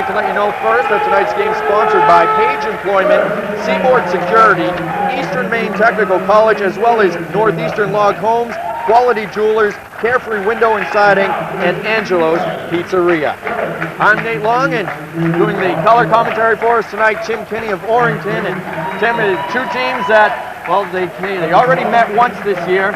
like to let you know first that tonight's game is sponsored by Page Employment, Seaboard Security, Eastern Maine Technical College, as well as Northeastern Log Homes, Quality Jewelers, Carefree Window and Siding, and Angelo's Pizzeria. I'm Nate Long, and doing the color commentary for us tonight, Tim Kinney of Orrington. And Tim, two teams that, well, they already met once this year.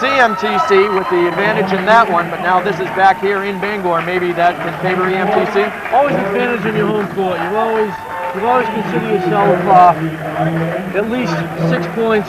CMTC with the advantage in that one, but now this is back here in Bangor. Maybe that can favor EMTC? Always advantage in your home court. You always consider yourself at least 6 points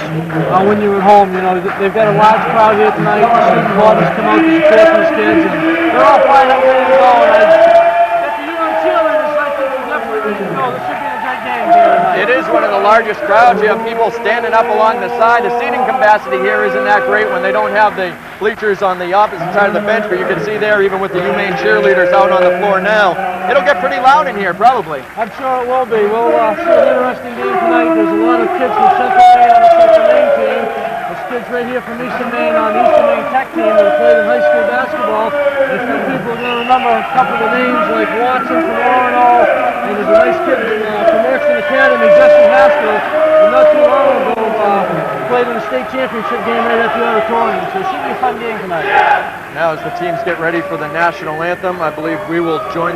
when you're at home. You know, they've got a large crowd here tonight. The student bodies come out to support these kids, and they're all fired up ready to go. And if you young cheerleaders, I think you're definitely ready to go. This should be a great game here tonight. It is one of the largest crowds. You have people standing up along the side. The seating capacity here isn't that great when they don't have the bleachers on the opposite side of the bench, but you can see there, even with the UMaine cheerleaders out on the floor now, it'll get pretty loud in here, probably. I'm sure it will be. We'll see an interesting game tonight. There's a lot of kids from Central Maine on the Central Maine team. There's kids right here from Eastern Maine on the Eastern Maine Tech team that played in high school basketball. And a few people are going to remember a couple of the names like Watson from Orono, and there's a nice kid from Erskine Academy, Justin Haskell, and not too long ago played in the state championship game right at the auditorium. So it should be a fun game tonight. Now as the teams get ready for the national anthem, I believe we will join.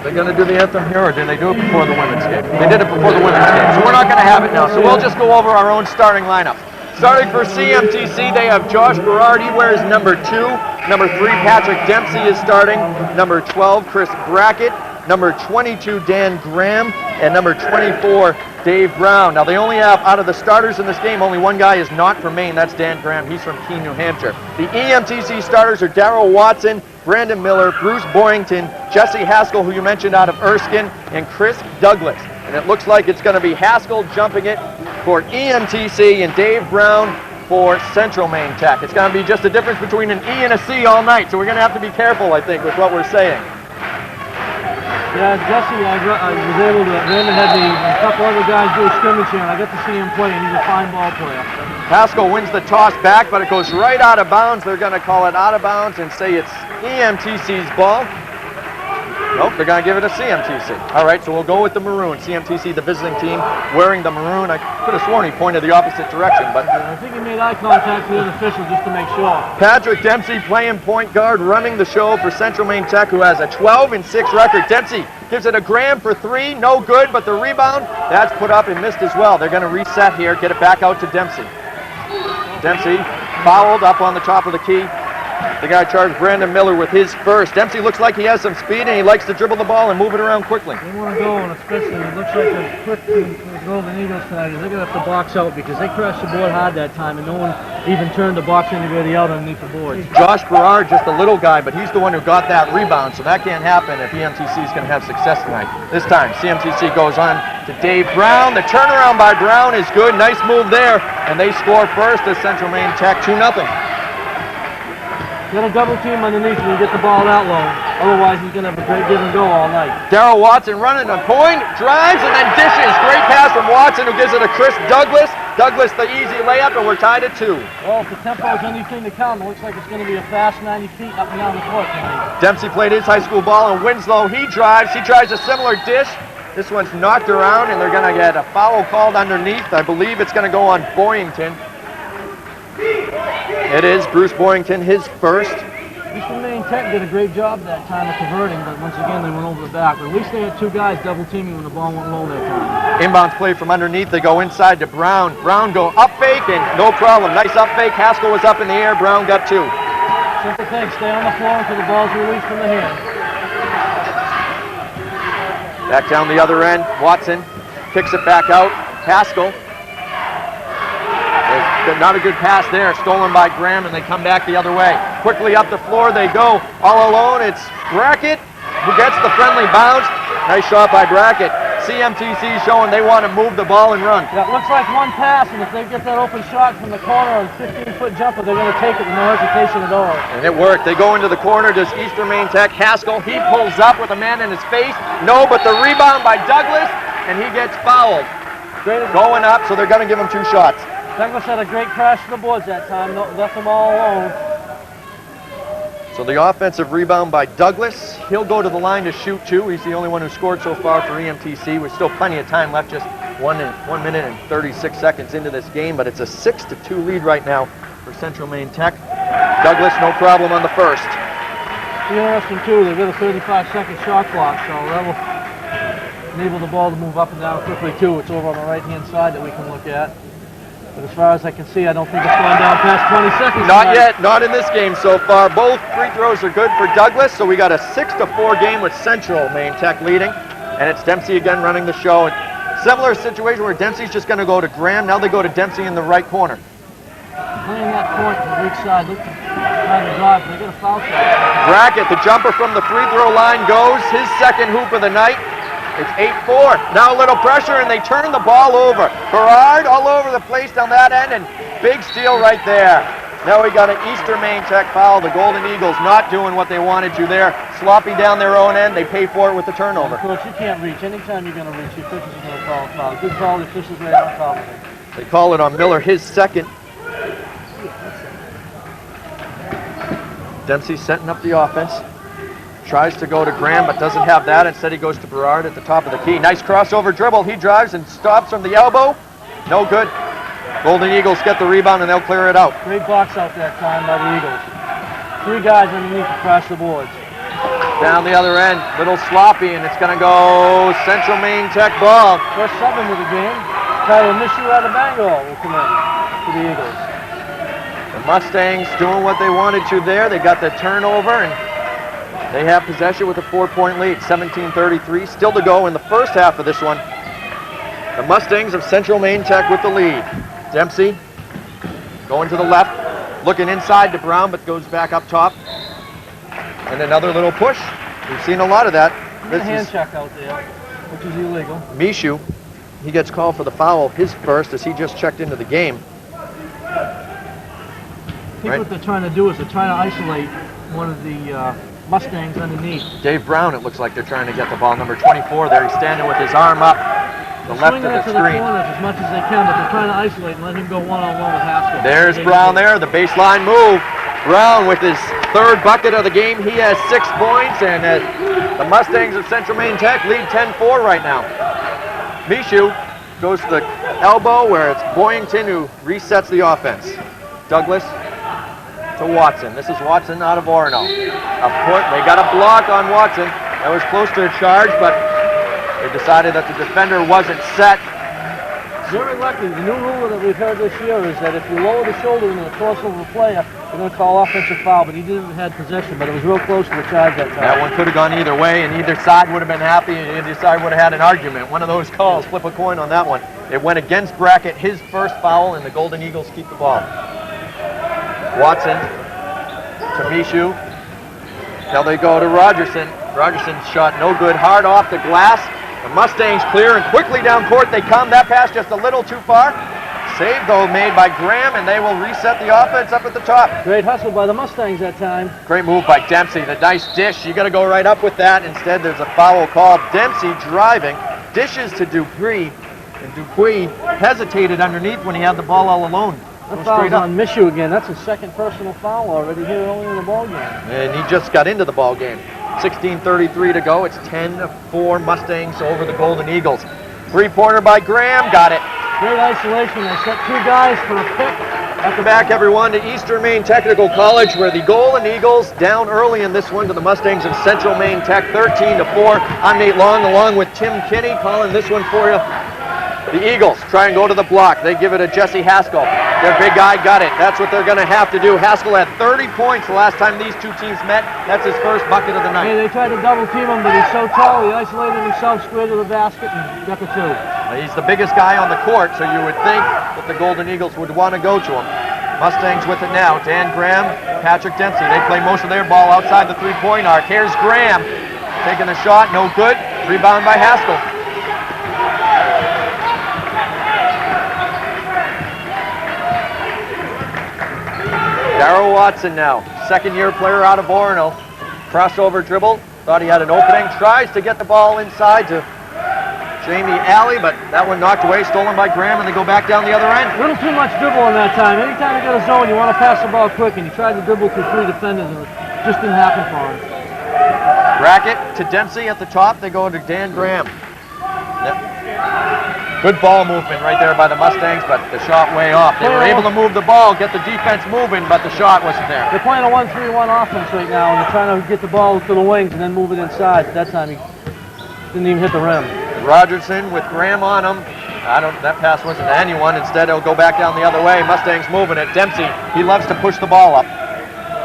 They're going to do the anthem here, or did they do it before the women's game? They did it before the women's game, so we're not going to have it now. So we'll just go over our own starting lineup. Starting for CMTC, they have Josh Berard. He wears number 2. Number 3, Patrick Dempsey is starting. Number 12, Chris Brackett. Number 22, Dan Graham. And number 24, Dave Brown. Now they only have, out of the starters in this game, only one guy is not from Maine. That's Dan Graham. He's from Keene, New Hampshire. The EMTC starters are Darrell Watson, Brandon Miller, Bruce Boyington, Jesse Haskell, who you mentioned out of Erskine, and Chris Douglas. And it looks like it's going to be Haskell jumping it for EMTC and Dave Brown for Central Maine Tech. It's going to be just a difference between an E and a C all night, so we're going to have to be careful, I think, with what we're saying. Yeah, Jesse, I was able to, Raymond had a couple other guys do a scrimmage here, and I got to see him play, and he's a fine ball player. Haskell wins the toss back, but it goes right out of bounds. They're going to call it out of bounds and say it's EMTC's ball. Nope, they're going to give it a CMTC. All right, so we'll go with the maroon. CMTC, the visiting team, wearing the maroon. I could have sworn he pointed the opposite direction, but... I think he made eye contact with an official just to make sure. Patrick Dempsey playing point guard, running the show for Central Maine Tech, who has a 12-6 record. Dempsey gives it a Graham for 3, no good, but the rebound, that's put up and missed as well. They're going to reset here, get it back out to Dempsey. Dempsey fouled up on the top of the key. The guy charged Brandon Miller with his first. Dempsey looks like he has some speed, and he likes to dribble the ball and move it around quickly. They want to go, and especially it looks like the quick thing for the Golden Eagles tonight is they're going to have to box out because they crashed the board hard that time, and no one even turned the box anybody out underneath the board. Josh Berard, just a little guy, but he's the one who got that rebound, so that can't happen if EMTC is going to have success tonight. This time, CMTC goes on to Dave Brown. The turnaround by Brown is good. Nice move there, and they score first as Central Maine Tech 2-0. Got a double team underneath when you get the ball that low. Otherwise, he's going to have a great give and go all night. Darrell Watson running a point, drives, and then dishes. Great pass from Watson, who gives it to Chris Douglas. Douglas the easy layup, and we're tied at 2. Well, if the tempo is anything to come, it looks like it's going to be a fast 90 feet up and down the court tonight. Dempsey played his high school ball, and Winslow, he drives. He tries a similar dish. This one's knocked around, and they're going to get a foul called underneath. I believe it's going to go on Boyington. It is Bruce Boyington, his first. Eastern Maine Tech did a great job that time of converting, but once again they went over the back. But at least they had 2 guys double teaming when the ball went low that time. Inbounds play from underneath. They go inside to Brown. Brown go up fake, and no problem. Nice up fake. Haskell was up in the air. Brown got 2. Simple thing. Stay on the floor until the ball's released from the hand. Back down the other end. Watson kicks it back out. Haskell. Not a good pass there, stolen by Graham, and they come back the other way. Quickly up the floor they go, all alone. It's Brackett who gets the friendly bounce. Nice shot by Brackett. CMTC showing they want to move the ball and run. Yeah, it looks like one pass, and if they get that open shot from the corner, a 15-foot jumper, they're going to take it with no hesitation at all. And it worked. They go into the corner. Does Eastern Maine Tech. Haskell, he pulls up with a man in his face. No, but the rebound by Douglas, and he gets fouled. Going up, so they're going to give him 2 shots. Douglas had a great crash to the boards that time, left them all alone. So the offensive rebound by Douglas. He'll go to the line to shoot two. He's the only one who scored so far for EMTC. There's still plenty of time left, just 1 minute and 36 seconds into this game, but it's a 6-2 lead right now for Central Maine Tech. Douglas, no problem on the first. Interesting too, they've got a 35-second shot clock, so that will enable the ball to move up and down quickly too. It's over on the right-hand side that we can look at. But as far as I can see, I don't think it's going down past 20 seconds. Not yet, not in this game so far. Both free throws are good for Douglas, so we got a 6-4 game with Central Maine Tech leading. And it's Dempsey again running the show. Similar situation where Dempsey's just going to go to Graham. Now they go to Dempsey in the right corner. Playing that court to the weak side, look trying to drive, they get a foul shot. Brackett, the jumper from the free throw line goes. His second hoop of the night. It's 8-4. Now a little pressure, and they turn the ball over. Berard all over the place down that end, and big steal right there. Now we got an Eastern Maine Tech foul. The Golden Eagles not doing what they wanted to there. Sloppy down their own end. They pay for it with the turnover. Coach, you can't reach. Anytime you're going to reach, the officials are going to call a foul. Good call, the officials right on top of it. They call it on Miller, his second. Dempsey setting up the offense. Tries to go to Graham, but doesn't have that. Instead, he goes to Berard at the top of the key. Nice crossover dribble. He drives and stops from the elbow. No good. Golden Eagles get the rebound, and they'll clear it out. Great box out that time by the Eagles. 3 guys underneath across the boards. Down the other end, little sloppy, and it's going to go Central Maine Tech ball. First 7 of the game. Tyler Mishu out of Bangor will come in to the Eagles. The Mustangs doing what they wanted to there. They got the turnover, and they have possession with a 4-point lead, 17-33. Still to go in the first half of this one. The Mustangs of Central Maine Tech with the lead. Dempsey going to the left, looking inside to Brown, but goes back up top. And another little push. We've seen a lot of that. There's a hand check out there, which is illegal. Mishu, he gets called for the foul, his first, as he just checked into the game. I think what they're trying to do is they're trying to isolate one of the Mustangs underneath. Dave Brown, it looks like they're trying to get the ball. Number 24 there, he's standing with his arm up, the left of the screen. The corners as much as they can, but they're trying to isolate and let him go one-on-one with Haskell. There's Brown there, the baseline move. Brown with his 3rd bucket of the game. He has 6 points, and the Mustangs of Central Maine Tech lead 10-4 right now. Mishu goes to the elbow where it's Boyington who resets the offense. Douglas to Watson. This is Watson out of Orono. They got a block on Watson. That was close to a charge, but they decided that the defender wasn't set. Very lucky. The new rule that we've heard this year is that if you lower the shoulder into the torso of a player, they're going to call offensive foul, but he didn't have possession, but it was real close to the charge that time. That one could have gone either way, and either side would have been happy, and either side would have had an argument. One of those calls, flip a coin on that one. It went against Brackett, his first foul, and the Golden Eagles keep the ball. Watson to Mishu. Now they go to Rogerson. Rogerson's shot no good, hard off the glass. The Mustangs clear, and quickly down court they come. That pass just a little too far. Save, though, made by Graham, and they will reset the offense up at the top. Great hustle by the Mustangs that time. Great move by Dempsey. The nice dish. You got to go right up with that. Instead, there's a foul called. Dempsey driving, dishes to Dupuy, and Dupuy hesitated underneath when he had the ball all alone. That foul's on Mishu again. That's his 2nd personal foul already here early in the ball game. And he just got into the ball game. 16:33 to go. It's 10-4 Mustangs over the Golden Eagles. 3-pointer by Graham. Got it. Great isolation. They set 2 guys for a pick. Welcome back, everyone, to Eastern Maine Technical College, where the Golden Eagles down early in this one to the Mustangs of Central Maine Tech, 13-4. I'm Nate Long, along with Tim Kinney, calling this one for you. The Eagles try and go to the block. They give it to Jesse Haskell. Their big guy got it. That's what they're going to have to do. Haskell had 30 points the last time these 2 teams met. That's his first bucket of the night. Hey, they tried to double team him, but he's so tall, he isolated himself square to the basket and got the 2. He's the biggest guy on the court, so you would think that the Golden Eagles would want to go to him. Mustangs with it now. Dan Graham, Patrick Dempsey. They play most of their ball outside the 3-point arc. Here's Graham taking the shot. No good. Rebound by Haskell. Darryl Watson now, 2nd-year player out of Orono. Crossover dribble, thought he had an opening, tries to get the ball inside to Jamie Alley, but that one knocked away, stolen by Graham, and they go back down the other end. A little too much dribble in that time. Anytime you get a zone, you want to pass the ball quick, and he tried to dribble through 3 defenders, and just didn't happen for him. Bracket to Dempsey at the top. They go to Dan Graham. Good ball movement right there by the Mustangs, but the shot way off. They were able to move the ball, get the defense moving, but the shot wasn't there. They're playing a 1-3-1 offense right now, and they're trying to get the ball to the wings and then move it inside. That time he didn't even hit the rim. Rogerson with Graham on him. That pass wasn't to anyone. Instead, it'll go back down the other way. Mustangs moving it. Dempsey, he loves to push the ball up.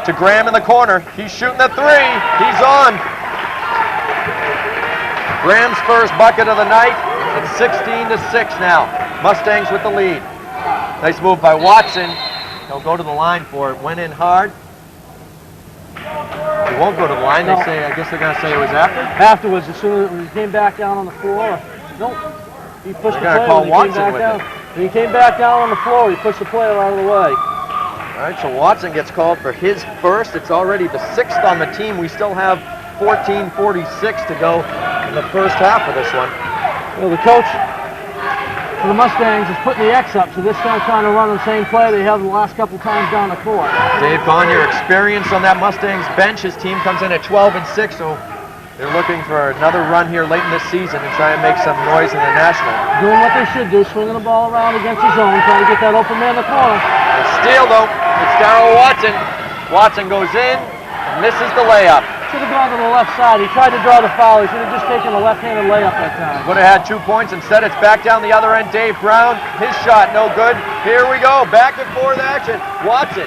To Graham in the corner. He's shooting the three. He's on. Graham's first bucket of the night. It's 16-6 now. Mustangs with the lead. Nice move by Watson. He'll go to the line for it. Went in hard. He won't go to the line. No. They say, I guess they're going to say it was after. Afterwards, as soon as he came back down on the floor, nope. He pushed the They're player. gonna call Watson with it. When he came back down on the floor, he pushed the player out of the way. All right, so Watson gets called for his first. It's already the 6th on the team. We still have 14:46 to go in the first half of this one. Well, the coach for the Mustangs is putting the X up, so they're still trying to run the same play they have the last couple times down the court. Dave Gagne, experience on that Mustangs bench. His team comes in at 12-6, so they're looking for another run here late in this season and try and make some noise in the National. Doing what they should do, swinging the ball around against his zone, trying to get that open man in the corner. The steal, though, it's Darryl Watson. Watson goes in and misses the layup. Should have gone to the left side. He tried to draw the foul. He should have just taken a left-handed layup that time. Would have had 2 points. Instead, it's back down the other end. Dave Brown, his shot no good. Here we go, back and forth action. Watson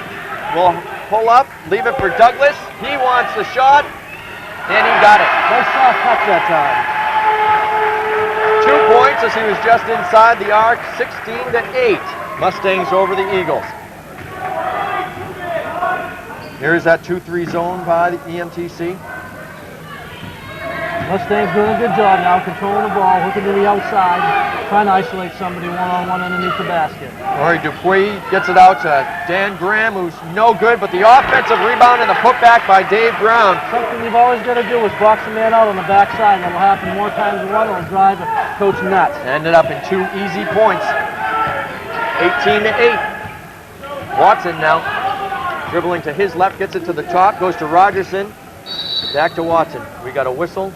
will pull up, leave it for Douglas. He wants the shot, and he got it. Nice soft touch that time. 2 points as he was just inside the arc, 16-8. Mustangs over the Eagles. Here's that 2-3 zone by the EMTC. Mustangs doing a good job now, controlling the ball, looking to the outside, trying to isolate somebody one-on-one underneath the basket. Rory Dupuis gets it out to Dan Graham, who's no good, but the offensive rebound and the putback by Dave Brown. Something you've always got to do is box the man out on the backside. That'll happen more times than one. It'll drive the coach nuts. Ended up in 2 easy points. 18-8. Watson now dribbling to his left, gets it to the top, goes to Rogerson. Back to Watson. We got a whistle.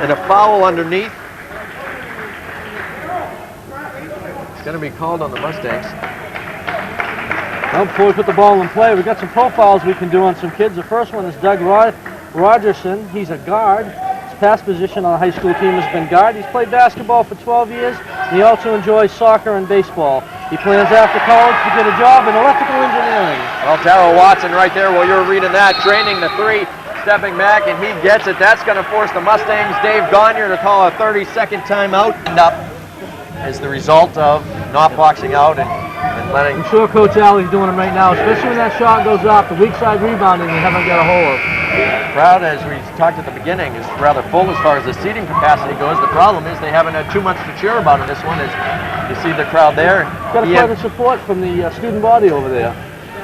And a foul underneath. It's going to be called on the Mustangs. Well, before we put the ball in play, we've got some profiles we can do on some kids. The first one is Doug Rogerson. He's a guard. His past position on the high school team has been guard. He's played basketball for 12 years. And he also enjoys soccer and baseball. He plans after college to get a job in electrical engineering. Well, Darryl Watson right there while you're reading that, draining the three, stepping back, and he gets it. That's going to force the Mustangs' Dave Gagne to call a 30-second timeout. And up as the result of not boxing out and letting... I'm sure Coach Alley's doing it right now, especially when that shot goes off. The weak side rebounding they haven't got a hold of. The crowd, as we talked at the beginning, is rather full as far as the seating capacity goes. The problem is they haven't had too much to cheer about in this one. As you see the crowd there. Got a lot of support from the student body over there.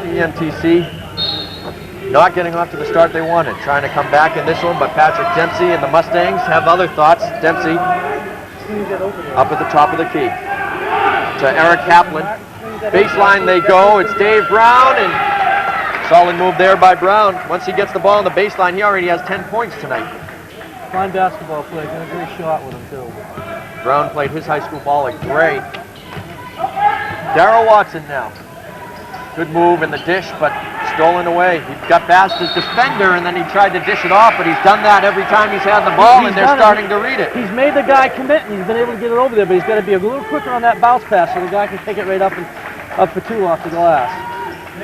EMTC not getting off to the start they wanted. Trying to come back in this one, but Patrick Dempsey and the Mustangs have other thoughts. Dempsey up at the top of the key to Eric Kaplan. Baseline they go. It's Dave Brown, and solid move there by Brown. Once he gets the ball on the baseline, he already has 10 points tonight. Fine basketball play. Got a great shot with him, too. Brown played his high school ball at Gray. Darryl Watson now. Good move in the dish, but stolen away. He got past his defender, and then he tried to dish it off, but he's done that every time he's had the ball, and they're starting to read it. He's made the guy commit, and he's been able to get it over there, but he's got to be a little quicker on that bounce pass so the guy can take it right up for two off the glass.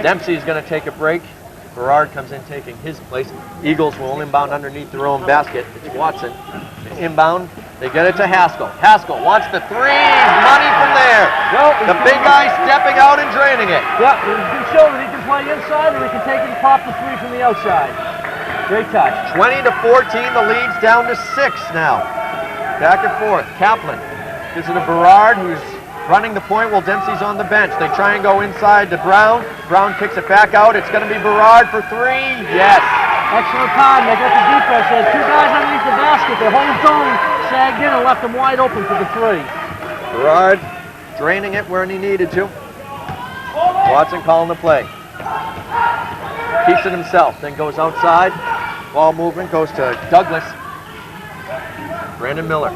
Dempsey's going to take a break. Berard comes in taking his place. Eagles will inbound underneath their own basket. It's Watson. Inbound. They get it to Haskell. Haskell wants the three. Money from there. The big guy stepping out and draining it. Yeah, he can show that he can play inside or he can take it and pop the three from the outside. Great touch. 20-14. The lead's down to 6 now. Back and forth. Kaplan gives it to Berard, who's running the point while Dempsey's on the bench. They try and go inside to Brown. Brown kicks it back out. It's going to be Berard for 3. Yes. Excellent time. They got the defense. They had 2 guys underneath the basket. Their whole zone sagged in and left them wide open for the 3. Berard draining it where he needed to. Watson calling the play. keeps it himself, then goes outside. Ball movement goes to Douglas. Brandon Miller.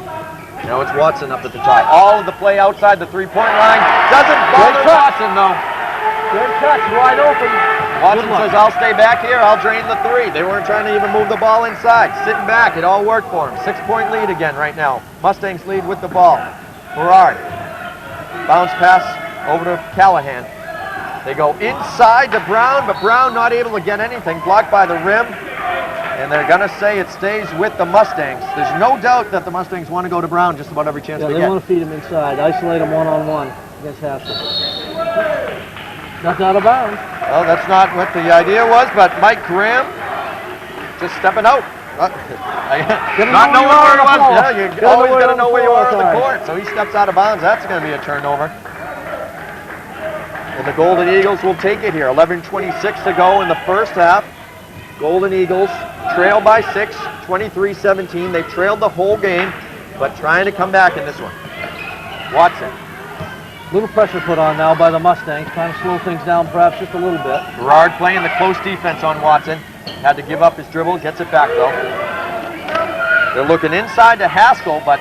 Now it's Watson up at the top. All of the play outside the three-point line. Doesn't bother Watson, though. Good catch, wide open. Watson says, I'll stay back here, I'll drain the three. They weren't trying to even move the ball inside. Sitting back, it all worked for him. 6-point lead again right now. Mustangs lead with the ball. Berard. Bounce pass over to Callahan. They go inside to Brown, but Brown not able to get anything. Blocked by the rim. And they're going to say it stays with the Mustangs. There's no doubt that the Mustangs want to go to Brown just about every chance they get. They want to feed him inside, isolate him one-on-one against Haskell. That's out of bounds. Well, that's not what the idea was, but Mike Graham just stepping out. Not knowing where he was. Yeah, you always got to know where you are on the court. So he steps out of bounds. That's going to be a turnover. And the Golden Eagles will take it here. 11:26 to go in the first half. Golden Eagles trail by 6, 23-17. They've trailed the whole game, but trying to come back in this one. Watson. Little pressure put on now by the Mustangs, trying to slow things down perhaps just a little bit. Berard playing the close defense on Watson. Had to give up his dribble, gets it back though. They're looking inside to Haskell, but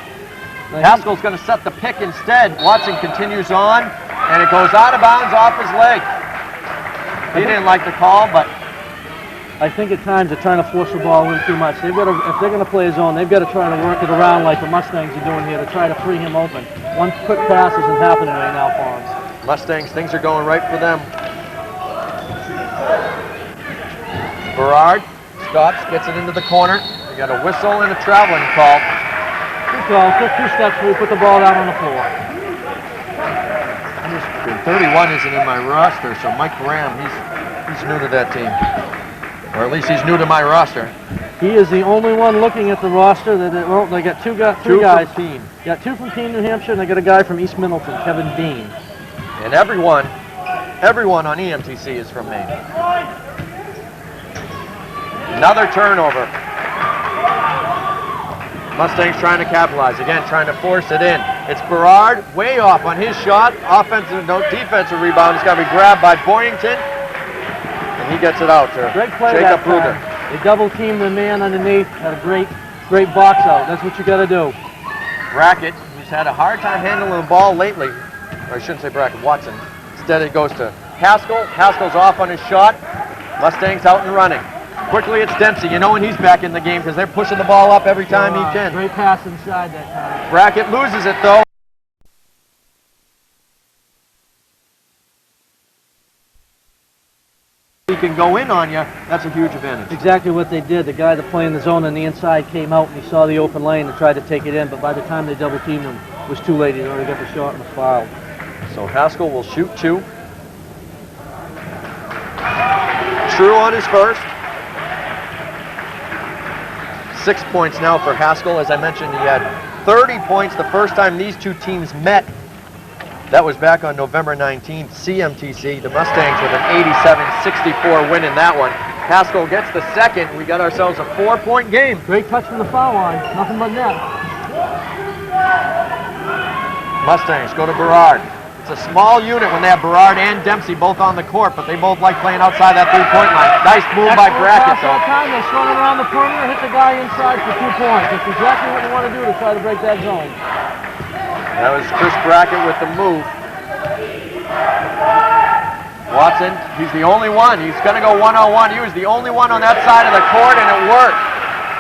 Haskell's going to set the pick instead. Watson continues on, and it goes out of bounds off his leg. He didn't like the call, but I think at times they're trying to force the ball in too much. They've got to, if they're going to play a zone, they've got to try to work it around like the Mustangs are doing here to try to free him open. One quick pass isn't happening right now for him. Mustangs, things are going right for them. Berard stops, gets it into the corner. We got a whistle and a traveling call. Good call. Took 2 steps before we put the ball out on the floor. 31 isn't in my roster, so Mike Graham, he's new to that team. Or at least he's new to my roster. He is the only one looking at the roster. Well, they got three guys. From Keene. Got 2 from Keene, New Hampshire, and they got a guy from East Middleton, Kevin Bean. And everyone on EMTC is from Maine. Another turnover. Mustangs trying to capitalize. Again, trying to force it in. It's Berard, way off on his shot. Offensive, no defensive rebound. It's got to be grabbed by Boyington. And he gets it out to Great play Jacob that Ruger. They double teamed the man underneath. Had a great box out. That's what you got to do. Brackett, who's had a hard time handling the ball lately. Or I shouldn't say Brackett, Watson. Instead it goes to Haskell. Haskell's off on his shot. Mustangs out and running. Quickly it's Dempsey. You know when he's back in the game because they're pushing the ball up every time he can. Great pass inside that time. Brackett loses it though. He can go in on you, that's a huge advantage. Exactly what they did. The guy that played in the zone on the inside came out and he saw the open lane and tried to take it in, but by the time they double teamed him, it was too late. He'd already got the shot and the foul. So Haskell will shoot 2. True on his first. 6 points now for Haskell. As I mentioned, he had 30 points the first time these two teams met. That was back on November 19th, CMTC. The Mustangs with an 87-64 win in that one. Haskell gets the second. We got ourselves a 4-point game. Great touch from the foul line. Nothing but net. Mustangs go to Berard. It's a small unit when they have Berard and Dempsey both on the court, but they both like playing outside that 3-point line. Nice move by Brackett, though. That time they swung it around the perimeter, hit the guy inside for 2 points. That's exactly what you want to do to try to break that zone. That was Chris Brackett with the move. Watson, he's the only one. He's going to go one-on-one. He was the only one on that side of the court, and it worked.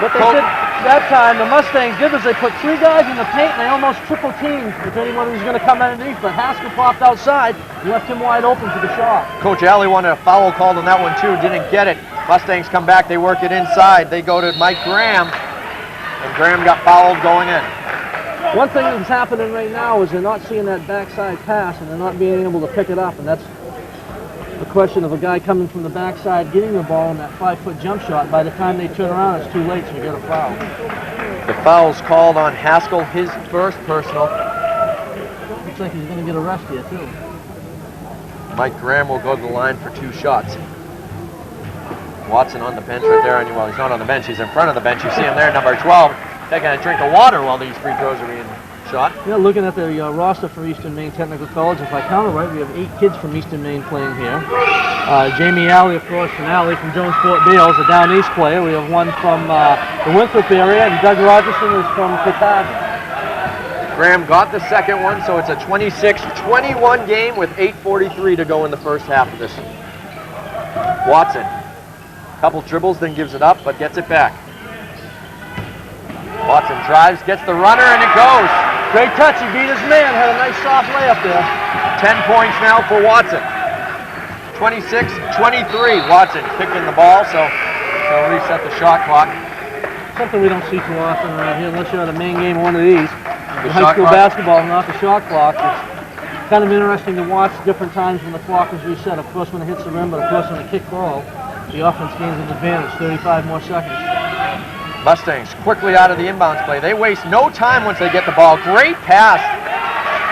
What they did that time, the Mustangs did was they put 3 guys in the paint, and they almost triple teamed if anyone was going to come underneath. But Haskell popped outside and left him wide open for the shot. Coach Alley wanted a foul called on that one, too. Didn't get it. Mustangs come back. They work it inside. They go to Mike Graham, and Graham got fouled going in. One thing that's happening right now is they're not seeing that backside pass and they're not being able to pick it up, and that's a question of a guy coming from the backside getting the ball in that 5-foot jump shot. By the time they turn around, it's too late, so you get a foul. The foul's called on Haskell, his first personal. Looks like he's going to get a rest here, too. Mike Graham will go to the line for 2 shots. Watson on the bench right there. Well, he's not on the bench. He's in front of the bench. You see him there, number 12. Taking a drink of water while these free throws are being shot. Yeah, looking at the roster for Eastern Maine Technical College, if I count it right, we have 8 kids from Eastern Maine playing here. Jamie Alley, of course, finale from Jonesport Beals, a down east player. We have one from the Winthrop area, and Doug Rogerson is from Katahdin. Graham got the second one, so it's a 26-21 game with 8:43 to go in the first half of this. Watson, couple dribbles, then gives it up, but gets it back. Watson drives, gets the runner, and it goes. Great touch, he beat his man, had a nice soft layup there. 10 points now for Watson. 26-23, Watson picking the ball, so they'll reset the shot clock. Something we don't see too often around here, unless you're at a main game of one of these. The high school clock. basketball, not the shot clock. It's kind of interesting to watch different times when the clock is reset. Of course, when it hits the rim, but of course, when it kick ball, the offense gains an advantage, 35 more seconds. Mustangs quickly out of the inbounds play. They waste no time once they get the ball. Great pass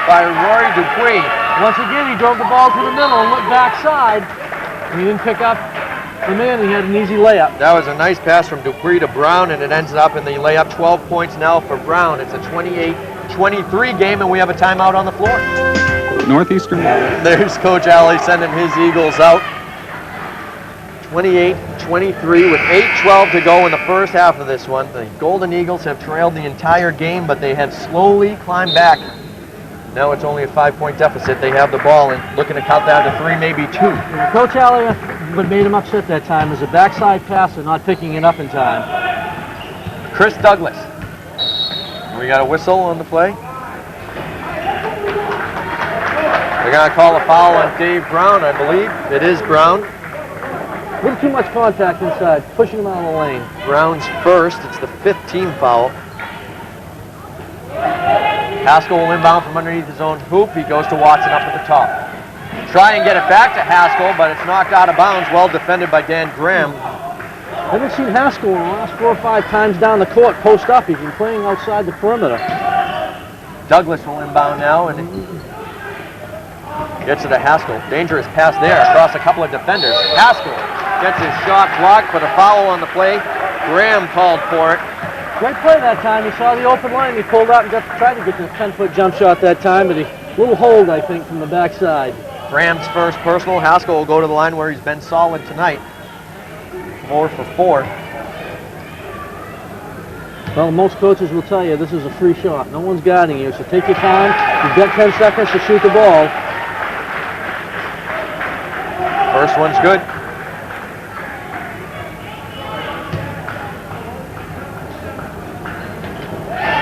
by Rory Dupuis. Once again, he drove the ball to the middle and looked backside. And he didn't pick up the man. He had an easy layup. That was a nice pass from Dupuis to Brown, and it ends up in the layup. 12 points now for Brown. It's a 28-23 game, and we have a timeout on the floor. Northeastern. There's Coach Alley sending his Eagles out. 28-23 with 8:12 to go in the first half of this one. The Golden Eagles have trailed the entire game, but they have slowly climbed back. Now it's only a 5-point deficit. They have the ball and looking to cut down to 3, maybe 2. Coach Alley, what made him upset that time is a backside passer not picking it up in time. Chris Douglas. We got a whistle on the play. They're going to call a foul on Dave Brown, I believe. It is Brown. A little too much contact inside, pushing him out of the lane. Brown's first. It's the 5th team foul. Haskell will inbound from underneath his own hoop. He goes to Watson up at the top. Try and get it back to Haskell, but it's knocked out of bounds. Well defended by Dan Graham. I haven't seen Haskell in the last 4 or 5 times down the court, post up. He's been playing outside the perimeter. Douglas will inbound now and gets it to Haskell. Dangerous pass there across a couple of defenders. Haskell gets his shot blocked, but a foul on the play. Graham called for it. Great play that time. He saw the open lane. He pulled out and tried to get the 10-foot jump shot that time, but a little hold, I think, from the backside. Graham's first personal. Haskell will go to the line where he's been solid tonight. 4 for 4. Well, most coaches will tell you this is a free shot. No one's guarding you, so take your time. You've got 10 seconds to shoot the ball. First one's good.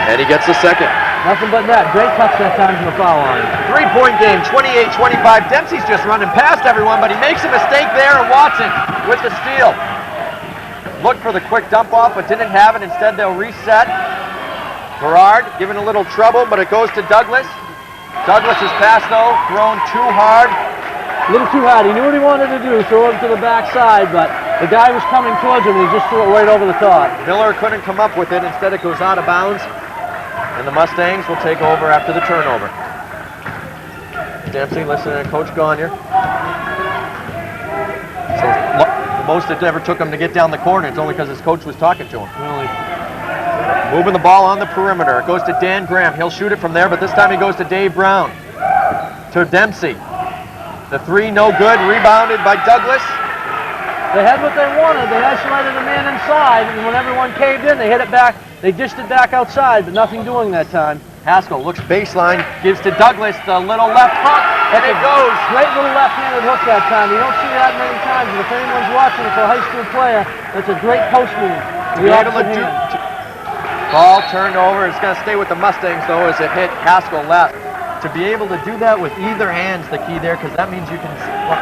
And he gets the second. Nothing but that. Great touch that time from the foul line. 3-point game, 28-25. Dempsey's just running past everyone, but he makes a mistake there, and Watson with the steal. Looked for the quick dump off, but didn't have it. Instead, they'll reset. Berard giving a little trouble, but it goes to Douglas. Douglas's pass, though, thrown too hard. A little too hard. He knew what he wanted to do, throw it to the backside, but the guy was coming towards him, and he just threw it right over the top. Miller couldn't come up with it. Instead, it goes out of bounds, and the Mustangs will take over after the turnover. Dempsey listening to Coach Gagne. So the most it ever took him to get down the corner, it's only because his coach was talking to him. Really. Moving the ball on the perimeter. It goes to Dan Graham. He'll shoot it from there, but this time he goes to Dave Brown. To Dempsey. The 3 no good. Rebounded by Douglas. They had what they wanted. They isolated the man inside, and when everyone caved in, they hit it back. They dished it back outside, but nothing doing that time. Haskell looks baseline, gives to Douglas the little left hook, and it goes. Great little left-handed hook that time. You don't see that many times, but if anyone's watching it for a high school player, that's a great post move. To be able to do, ball turned over. It's going to stay with the Mustangs, though, as it hit Haskell left. To be able to do that with either hand's the key there, because that means you can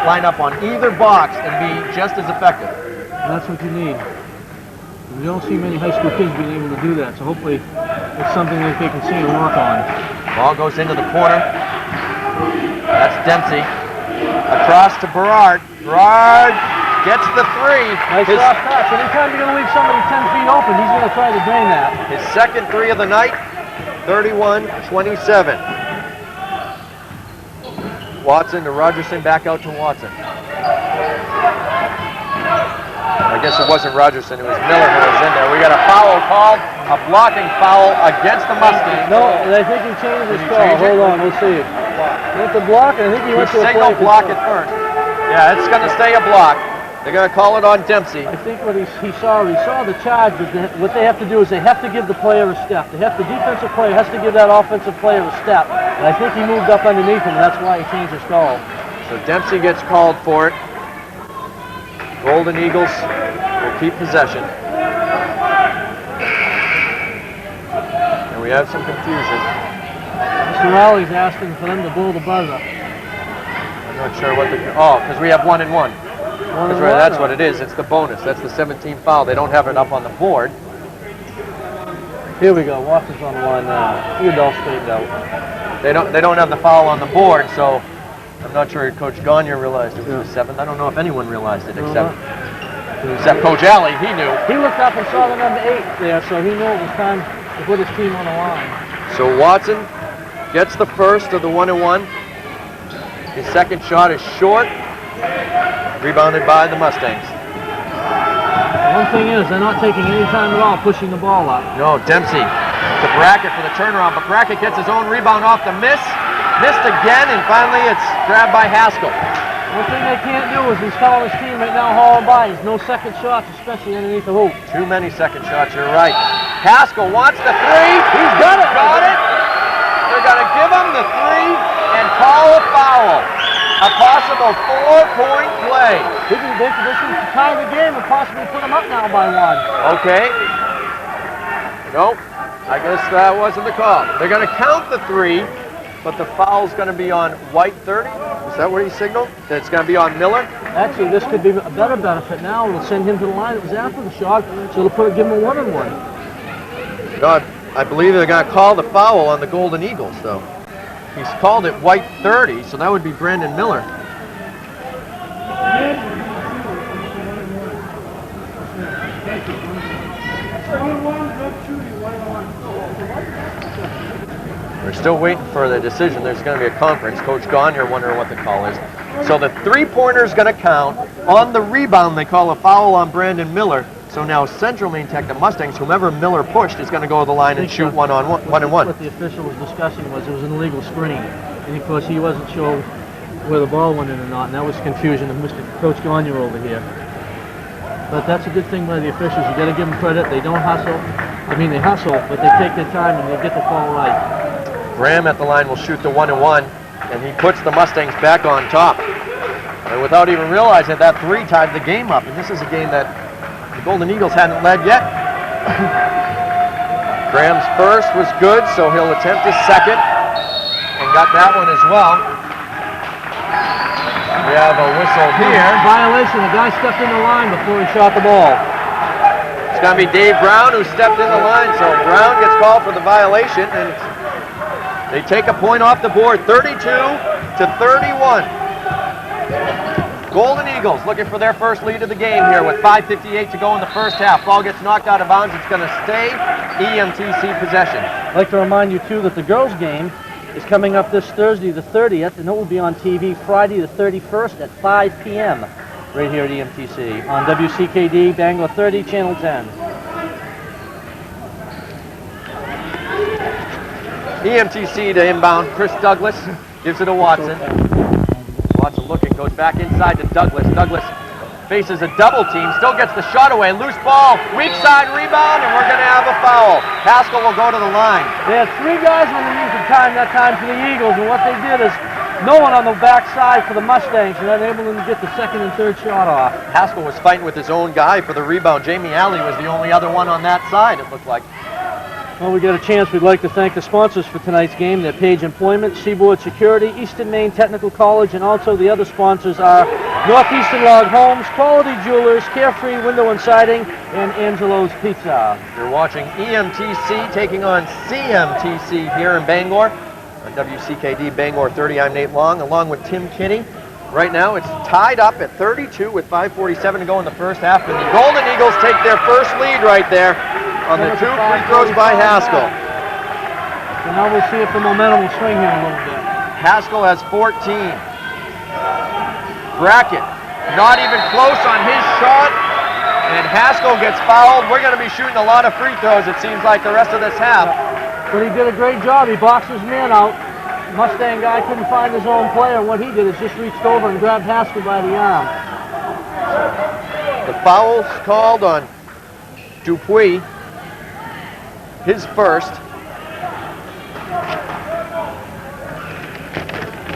line up on either box and be just as effective. And that's what you need. We don't see many high school kids being able to do that, so hopefully it's something that they can see and work on. Ball goes into the corner. That's Dempsey. Across to Berard. Berard gets the 3. Nice soft touch. Anytime you're going to leave somebody 10 feet open, he's going to try to drain that. His second 3 of the night, 31-27. Watson to Rogerson, back out to Watson. I guess it wasn't Rogerson, it was Miller who was in there. We got a foul called, a blocking foul against the Mustangs. No, I think he changed his Did he call. change it? Hold on, we'll see. He went to block, and I think he went to a Signal play block control. at first. Yeah, it's going to stay a block. They're going to call it on Dempsey. I think what he saw the charge, but what they have to do is they have to give the player a step. The defensive player has to give that offensive player a step. And I think he moved up underneath him, and that's why he changed his call. So Dempsey gets called for it. Golden Eagles will keep possession. And we have some confusion. Mr. Rowley's asking for them to blow the buzzer. I'm not sure what the... Oh, because we have 1 and 1. That's right, that's what it is. It's the bonus. That's the 17th foul. They don't have it up on the board. Here we go. Watson's on the line now. You all straightened out. They don't have the foul on the board, so I'm not sure Coach Gagne realized it was the 7th. I don't know if anyone realized it except Coach Alley. He knew. He looked up and saw the number 8 there, so he knew it was time to put his team on the line. So Watson gets the first of the 1 and 1. His second shot is short. Rebounded by the Mustangs. One thing is, they're not taking any time at all pushing the ball up. No, Dempsey to Brackett for the turnaround, but Brackett gets his own rebound off the miss. Missed again, and finally it's grabbed by Haskell. One thing they can't do is he's telling his team right now hauling by. There's no second shots, especially underneath the hoop. Too many second shots, you're right. Haskell wants the 3. He's got it. Got it. They're going to give him the 3 and call a foul. A possible 4-point play. They can tie the game and possibly put them up now by 1. Okay. Nope. I guess that wasn't the call. They're going to count the 3, but the foul's going to be on White 30. Is that what he signaled? That it's going to be on Miller? Actually, this could be a better benefit now. It'll send him to the line. It was after the shot, so it'll give him a 1 and 1. No, I believe they're going to call the foul on the Golden Eagles, though. He's called it White 30, so that would be Brandon Miller. We're still waiting for the decision. There's going to be a conference. Coach Gagne wondering what the call is. So the 3-pointer is going to count. On the rebound, they call a foul on Brandon Miller. So now Central Maine Tech, the Mustangs, whomever Miller pushed, is going to go to the line and shoot 1 and 1. What the official was discussing was it was an illegal screen. And of course he wasn't sure where the ball went in or not, and that was confusion of Mr. Coach Gagne over here. But that's a good thing by the officials. You got to give them credit. They don't hustle. I mean, they hustle, but they take their time and they get the call right. Graham at the line will shoot the 1 and 1, and he puts the Mustangs back on top. And without even realizing that 3 tied the game up, and this is a game that the Golden Eagles hadn't led yet. Graham's first was good, so he'll attempt his second, and got that one as well. We have a whistle here. Violation. The guy stepped in the line before he shot the ball. It's going to be Dave Brown who stepped in the line, so Brown gets called for the violation, and they take a point off the board, 32 to 31. Golden Eagles looking for their first lead of the game here with 5:58 to go in the first half. Ball gets knocked out of bounds. It's going to stay EMTC possession. I'd like to remind you, too, that the girls' game is coming up this Thursday, the 30th, and it will be on TV Friday, the 31st at 5 p.m. right here at EMTC on WCKD, Bangor 30, Channel 10. EMTC to inbound. Chris Douglas gives it to Watson. Watson looking, goes back inside to Douglas. Douglas faces a double team, still gets the shot away. Loose ball, weak side rebound, and we're going to have a foul. Haskell will go to the line. They had 3 guys underneath the time that time for the Eagles, and what they did is no one on the backside for the Mustangs, and unable to get the second and third shot off. Haskell was fighting with his own guy for the rebound. Jamie Alley was the only other one on that side, it looked like. Well, we got a chance. We'd like to thank the sponsors for tonight's game. They're Page Employment, Seaboard Security, Eastern Maine Technical College, and also the other sponsors are Northeastern Log Homes, Quality Jewelers, Carefree Window and Siding, and Angelo's Pizza. You're watching EMTC taking on CMTC here in Bangor. On WCKD Bangor 30, I'm Nate Long, along with Tim Kinney. Right now it's tied up at 32 with 5:47 to go in the first half, and the Golden Eagles take their first lead right there on the 2 free throws by Haskell. So now we'll see if the momentum will swing here a little bit. Haskell has 14. Brackett not even close on his shot. And Haskell gets fouled. We're going to be shooting a lot of free throws, it seems like, the rest of this half. But he did a great job. He boxed his man out. Mustang guy couldn't find his own player. What he did is just reached over and grabbed Haskell by the arm. The foul's called on Dupuis, his first.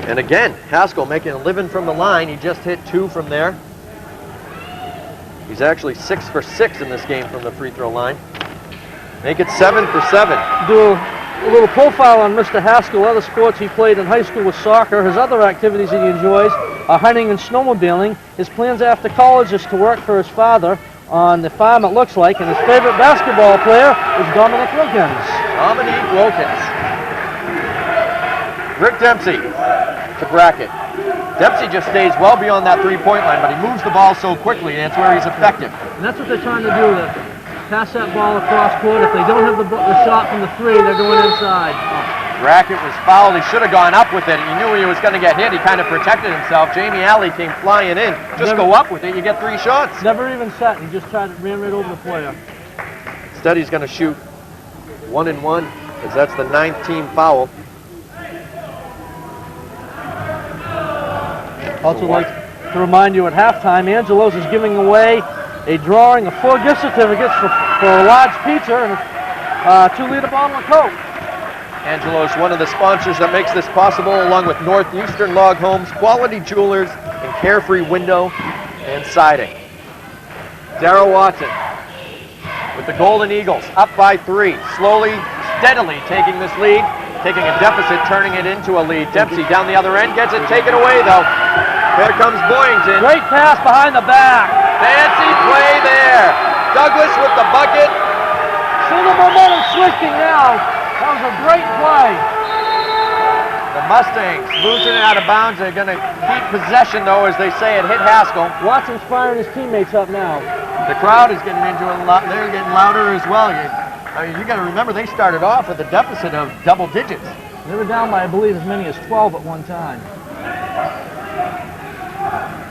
And again, Haskell making a living from the line. He just hit 2 from there. He's actually 6 for 6 in this game from the free throw line. Make it 7 for 7. Do a little profile on Mr. Haskell. Other sports he played in high school was soccer. His other activities that he enjoys are hunting and snowmobiling. His plans after college is to work for his father on the farm, it looks like, and his favorite basketball player is Dominic Wilkins. Dominique Wilkins. Rick Dempsey to Brackett. Dempsey just stays well beyond that three-point line, but he moves the ball so quickly, and that's where he's effective. And that's what they're trying to do, to pass that ball across court. If they don't have the shot from the 3, they're going inside. Brackett was fouled. He should have gone up with it. He knew he was going to get hit. He kind of protected himself. Jamie Alley came flying in. Just go up with it, you get 3 shots. Never even set. He just ran right over the player. Instead, he's going to shoot 1 and 1, because that's the 9th team foul. Also like to remind you at halftime, Angelo's is giving away a drawing of 4 gift certificates for a large pizza and a 2-liter bottle of Coke. Angelo is one of the sponsors that makes this possible, along with Northeastern Log Homes, Quality Jewelers, and Carefree Window and Siding. Darrell Watson with the Golden Eagles, up by 3, slowly, steadily taking this lead, taking a deficit, turning it into a lead. Dempsey down the other end, gets it taken away though. There comes Boyington. Great pass behind the back. Fancy play there. Douglas with the bucket. See the momentum switching now. That was a great play. The Mustangs losing it out of bounds. They're going to keep possession, though, as they say it hit Haskell. Watson's firing his teammates up now. The crowd is getting into it a lot. They're getting louder as well. I mean, you got to remember they started off with a deficit of double digits. They were down by, I believe, as many as 12 at one time.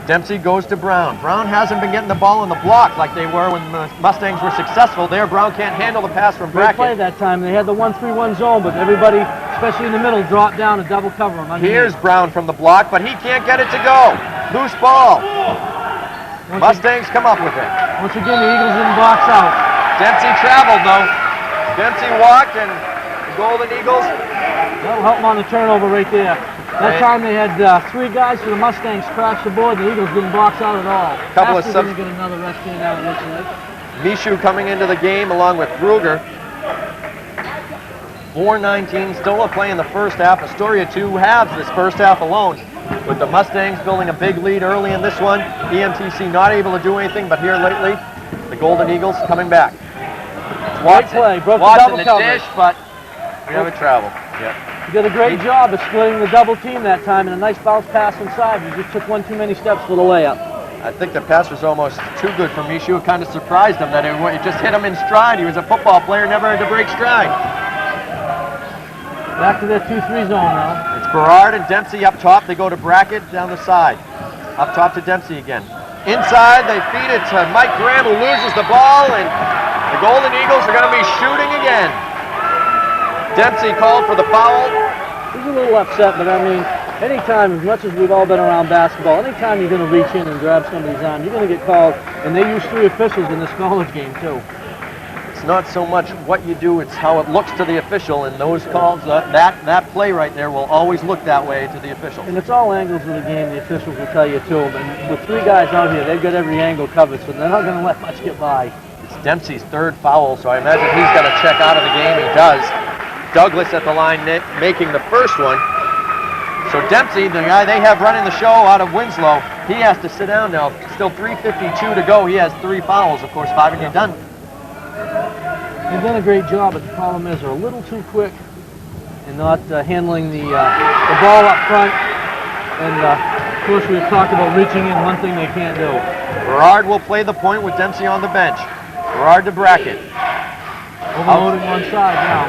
Dempsey goes to Brown. Brown hasn't been getting the ball in the block like they were when the Mustangs were successful. There, Brown can't handle the pass from Great play Brackett. that time. They had the 1-3-1 zone, but everybody, especially in the middle, dropped down and double cover him. Here's Brown from the block, but he can't get it to go. Loose ball. Mustangs come up with it. Once again, the Eagles didn't box out. Dempsey traveled, though. Dempsey walked, and the Golden Eagles. That'll help them on the turnover right there. That time they had 3 guys for the Mustangs crash the board. The Eagles didn't box out at all. Couple of going to get another rest in now, it looks like. Mishu coming into the game along with Ruger. 4:19 still to play in the first half. Astoria 2 halves this first half alone, with the Mustangs building a big lead early in this one. EMTC not able to do anything, but here lately, the Golden Eagles coming back. Great play. Broke the Watson double the coverage. dish, but we have a travel. Yep. You did a great job of splitting the double team that time, and a nice bounce pass inside. You just took 1 too many steps for the layup. I think the pass was almost too good for Mishu. It kind of surprised him that it just hit him in stride. He was a football player, never had to break stride. Back to their 2-3 zone now. It's Berard and Dempsey up top. They go to Brackett down the side. Up top to Dempsey again. Inside, they feed it to Mike Graham, who loses the ball, and the Golden Eagles are going to be shooting again. Dempsey called for the foul. He's a little upset, but I mean, anytime, as much as we've all been around basketball, anytime you're going to reach in and grab somebody's arm, you're going to get called, and they use 3 officials in this college game, too. It's not so much what you do, it's how it looks to the official, and those calls, that play right there will always look that way to the official. And it's all angles of the game, the officials will tell you, too. And with 3 guys out here, they've got every angle covered, so they're not going to let much get by. It's Dempsey's 3rd foul, so I imagine he's got to check out of the game. He does. Douglas at the line making the first one. So Dempsey, the guy they have running the show out of Winslow, he has to sit down now. Still 3:52 to go. He has 3 fouls, of course, 5 and you're done. They've done a great job, but the problem is they're a little too quick and not handling the ball up front. And of course, we've talked about reaching in, one thing they can't do. Berard will play the point with Dempsey on the bench. Berard to Brackett. Overloading one side now.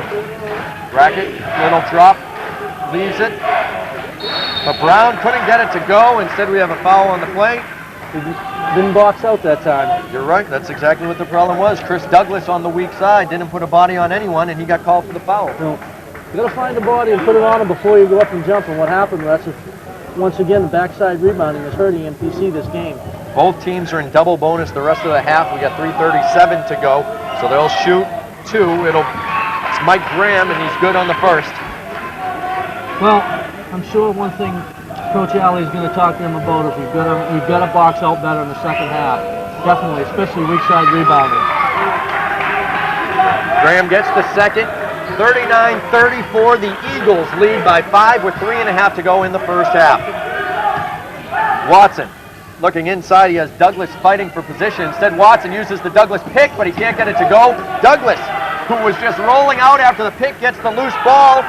Brackett, little drop, leaves it. But Brown couldn't get it to go. Instead, we have a foul on the play. He just didn't box out that time. You're right. That's exactly what the problem was. Chris Douglas on the weak side didn't put a body on anyone, and he got called for the foul. You got to find the body and put it on him before you go up and jump. And what happened was, once again, the backside rebounding is hurting MTC this game. Both teams are in double bonus the rest of the half. We got 3:37 to go, so they'll shoot 2. It's Mike Graham, and he's good on the first. Well, I'm sure one thing Coach Alley is going to talk to them about is we've got to box out better in the second half. Definitely, especially weak side rebounding. Graham gets the second. 39-34. The Eagles lead by 5 with 3.5 to go in the first half. Watson looking inside. He has Douglas fighting for position. Instead, Watson uses the Douglas pick, but he can't get it to go. Douglas, who was just rolling out after the pick, gets the loose ball.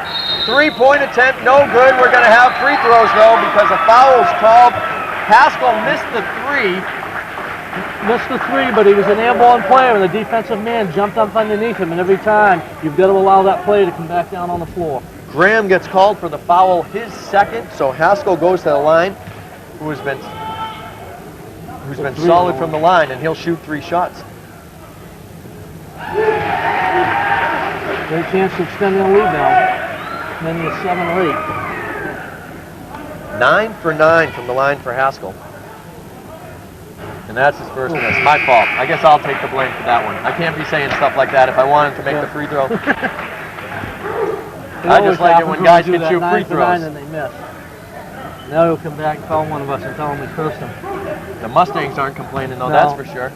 3-point attempt, no good. We're going to have free throws, though, because a foul's called. Haskell missed the 3. Missed the 3, but he was an airborne player, and the defensive man jumped up underneath him, and every time, you've got to allow that player to come back down on the floor. Graham gets called for the foul, his second, so Haskell goes to the line, who's been solid from the line, and he'll shoot 3 shots. Great chance to extend the lead now. Maybe a 7 or 8. 9 for 9 from the line for Haskell. And that's his first miss. My fault. I guess I'll take the blame for that one. I can't be saying stuff like that if I wanted to make the free throw. I just like it when guys can shoot free throws. And they miss. Now he'll come back and call one of us and tell him we cursed him. The Mustangs aren't complaining though, No. that's for sure.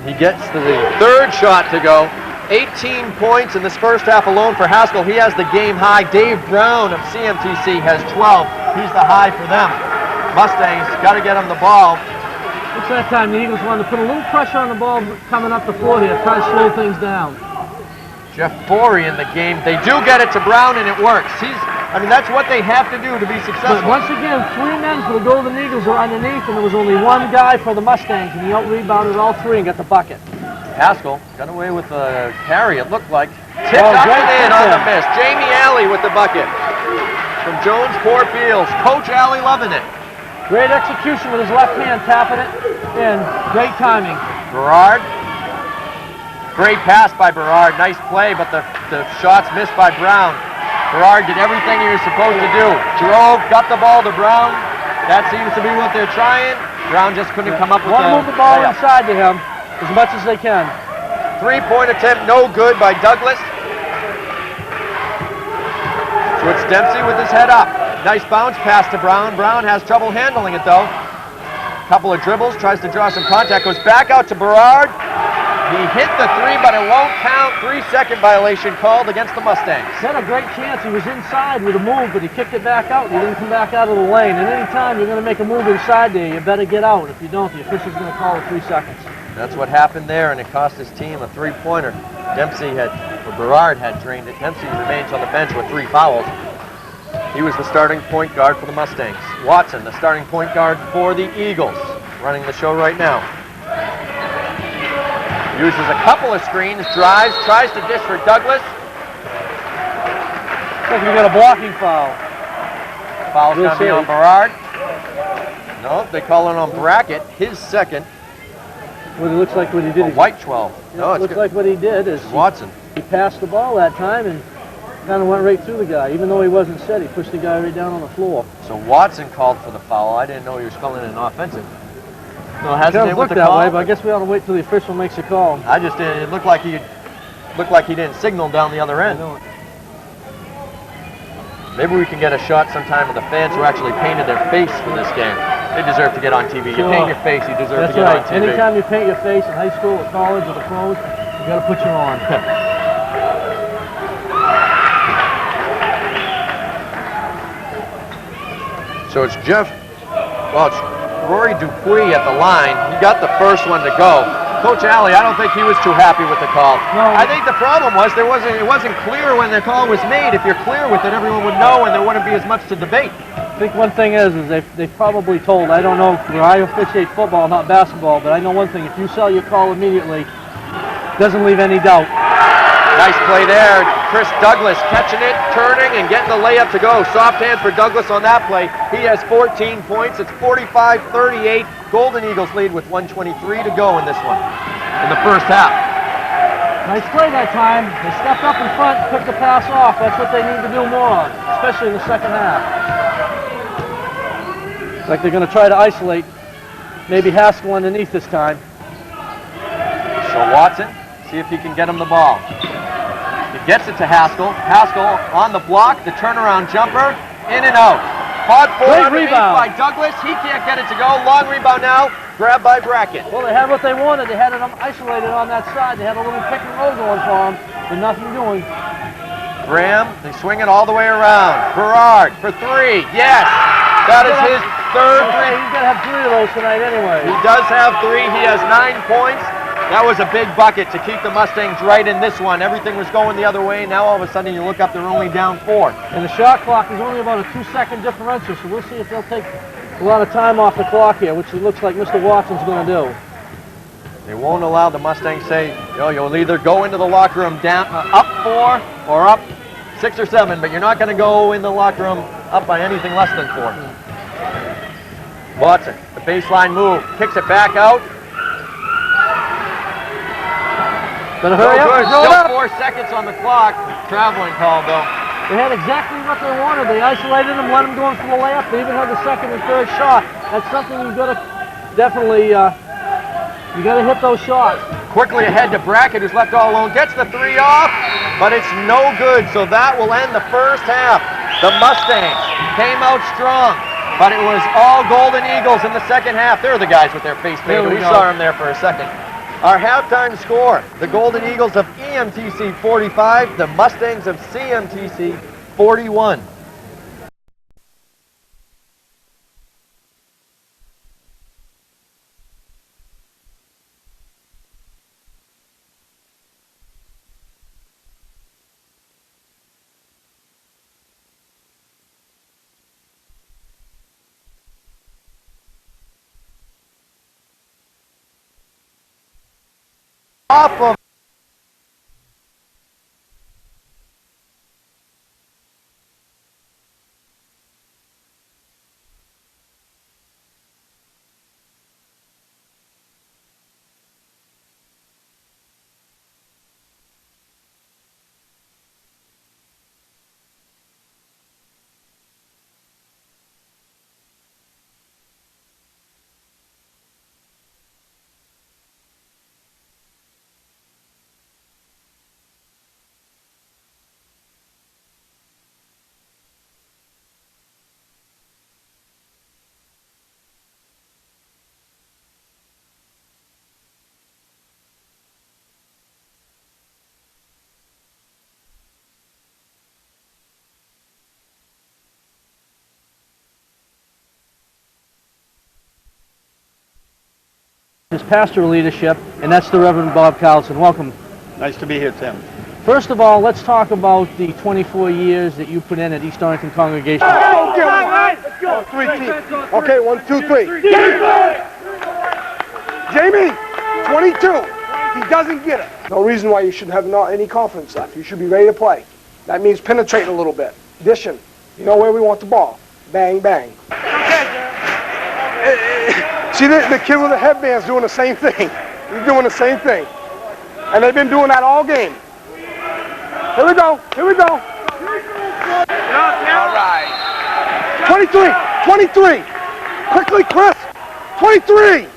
He gets to the third shot to go. 18 points in this first half alone for Haskell. He has the game high. Dave Brown of CMTC has 12. He's the high for them. Mustangs got to get him the ball. It's that time the Eagles wanted to put a little pressure on the ball coming up the floor here, try to slow things down. Jeff Forey in the game. They do get it to Brown and it works. That's what they have to do to be successful. But once again, 3 men for the Golden Eagles are underneath, and there was only 1 guy for the Mustangs, and he out-rebounded all 3 and got the bucket. Haskell got away with a carry, it looked like. Tipped Oh, up great and in on tip. the miss. Jamie Alley with the bucket. From Jones Port Fields. Coach Alley loving it. Great execution with his left hand, tapping it in. Great timing. Berard. Great pass by Berard. Nice play, but the shot's missed by Brown. Berard did everything he was supposed to do. Drove, got the ball to Brown. That seems to be what they're trying. Brown just couldn't come up with Want to move the ball layup. inside to him as much as they can. 3-point attempt, no good by Douglas. So it's Dempsey with his head up. Nice bounce pass to Brown. Brown has trouble handling it though. Couple of dribbles, tries to draw some contact, goes back out to Berard. He hit the 3, but it won't count. 3-second violation called against the Mustangs. He had a great chance. He was inside with a move, but he kicked it back out. He didn't come back out of the lane. And any time you're going to make a move inside there, you better get out. If you don't, the official's going to call it 3 seconds. That's what happened there, and it cost his team a 3-pointer. Berard had drained it. Dempsey remains on the bench with 3 fouls. He was the starting point guard for the Mustangs. Watson, the starting point guard for the Eagles, running the show right now. Uses a couple of screens, drives, tries to dish for Douglas. I think we got a blocking foul. Foul's going to be on Berard. No, they call it on Brackett, his second. What it looks like what he did. White 12. No, it looks like what he did is Watson. He passed the ball that time and kind of went right through the guy. Even though he wasn't set, he pushed the guy right down on the floor. So Watson called for the foul. I didn't know he was calling it an offensive. So It doesn't look that way, but I guess we ought to wait till the official makes a call. I just didn't. It looked like he didn't signal down the other end. Maybe we can get a shot sometime of the fans who actually painted their face for this game. They deserve to get on TV. You paint your face, you deserve to get on TV. Anytime you paint your face in high school or college or the pros, you got to put you on. So it's Rory Dupuis at the line. He got the first one to go. Coach Alley, I don't think he was too happy with the call. No. I think the problem was it wasn't clear when the call was made. If you're clear with it, everyone would know and there wouldn't be as much to debate. I think one thing is they probably told, I don't know, where I officiate football, not basketball, but I know one thing, if you sell your call immediately, doesn't leave any doubt. Nice play there. Chris Douglas catching it, turning, and getting the layup to go. Soft hand for Douglas on that play. He has 14 points. It's 45-38. Golden Eagles lead with 1:23 to go in this one, in the first half. Nice play that time. They stepped up in front, took the pass off. That's what they need to do more of, especially in the second half. Looks like they're going to try to isolate maybe Haskell underneath this time. So Watson, see if he can get him the ball. He gets it to Haskell. Haskell on the block, the turnaround jumper, in and out. Hard forward rebound by Douglas. He can't get it to go. Long rebound now. Grabbed by Brackett. Well, they had what they wanted. They had it isolated on that side. They had a little pick and roll going for them, but nothing doing. Graham, they swing it all the way around. Berard for three. Yes! That is his third three. He's got to have 3 of those tonight anyway. He does have 3. He has 9 points. That was a big bucket to keep the Mustangs right in this one. Everything was going the other way. Now all of a sudden you look up, they're only down 4. And the shot clock is only about a 2-second differential, so we'll see if they'll take a lot of time off the clock here, which it looks like Mr. Watson's going to do. They won't allow the Mustangs say, you'll either go into the locker room down up 4 or up 6 or 7, but you're not going to go in the locker room up by anything less than 4. Watson, the baseline move, kicks it back out. Better hurry up. Still 4 seconds on the clock. Traveling call, though. They had exactly what they wanted. They isolated them, let them go in for the layup. They even had the second and third shot. That's something you've got to definitely, you got to hit those shots. Quickly ahead to Brackett, who's left all alone. Gets the 3 off, but it's no good. So that will end the first half. The Mustangs came out strong, but it was all Golden Eagles in the second half. They're the guys with their face painted. We saw them there for a second. Our halftime score, the Golden Eagles of EMTC 45, the Mustangs of CMTC 41. Off of his pastoral leadership, and that's the Reverend Bob Carlson. Welcome. Nice to be here, Tim. First of all, let's talk about the 24 years that you put in at East Arlington Congregation. Let's go. 3 teams. Okay, 1, 2, 3. Jamie, 22. He doesn't get it. No reason why you shouldn't have not any confidence left. You should be ready to play. That means penetrating a little bit. Dishing. You know where we want the ball. Bang, bang. See, the kid with the headband's doing the same thing. He's doing the same thing. And they've been doing that all game. Here we go. Here we go. All right. 23. Quickly, Chris. 23.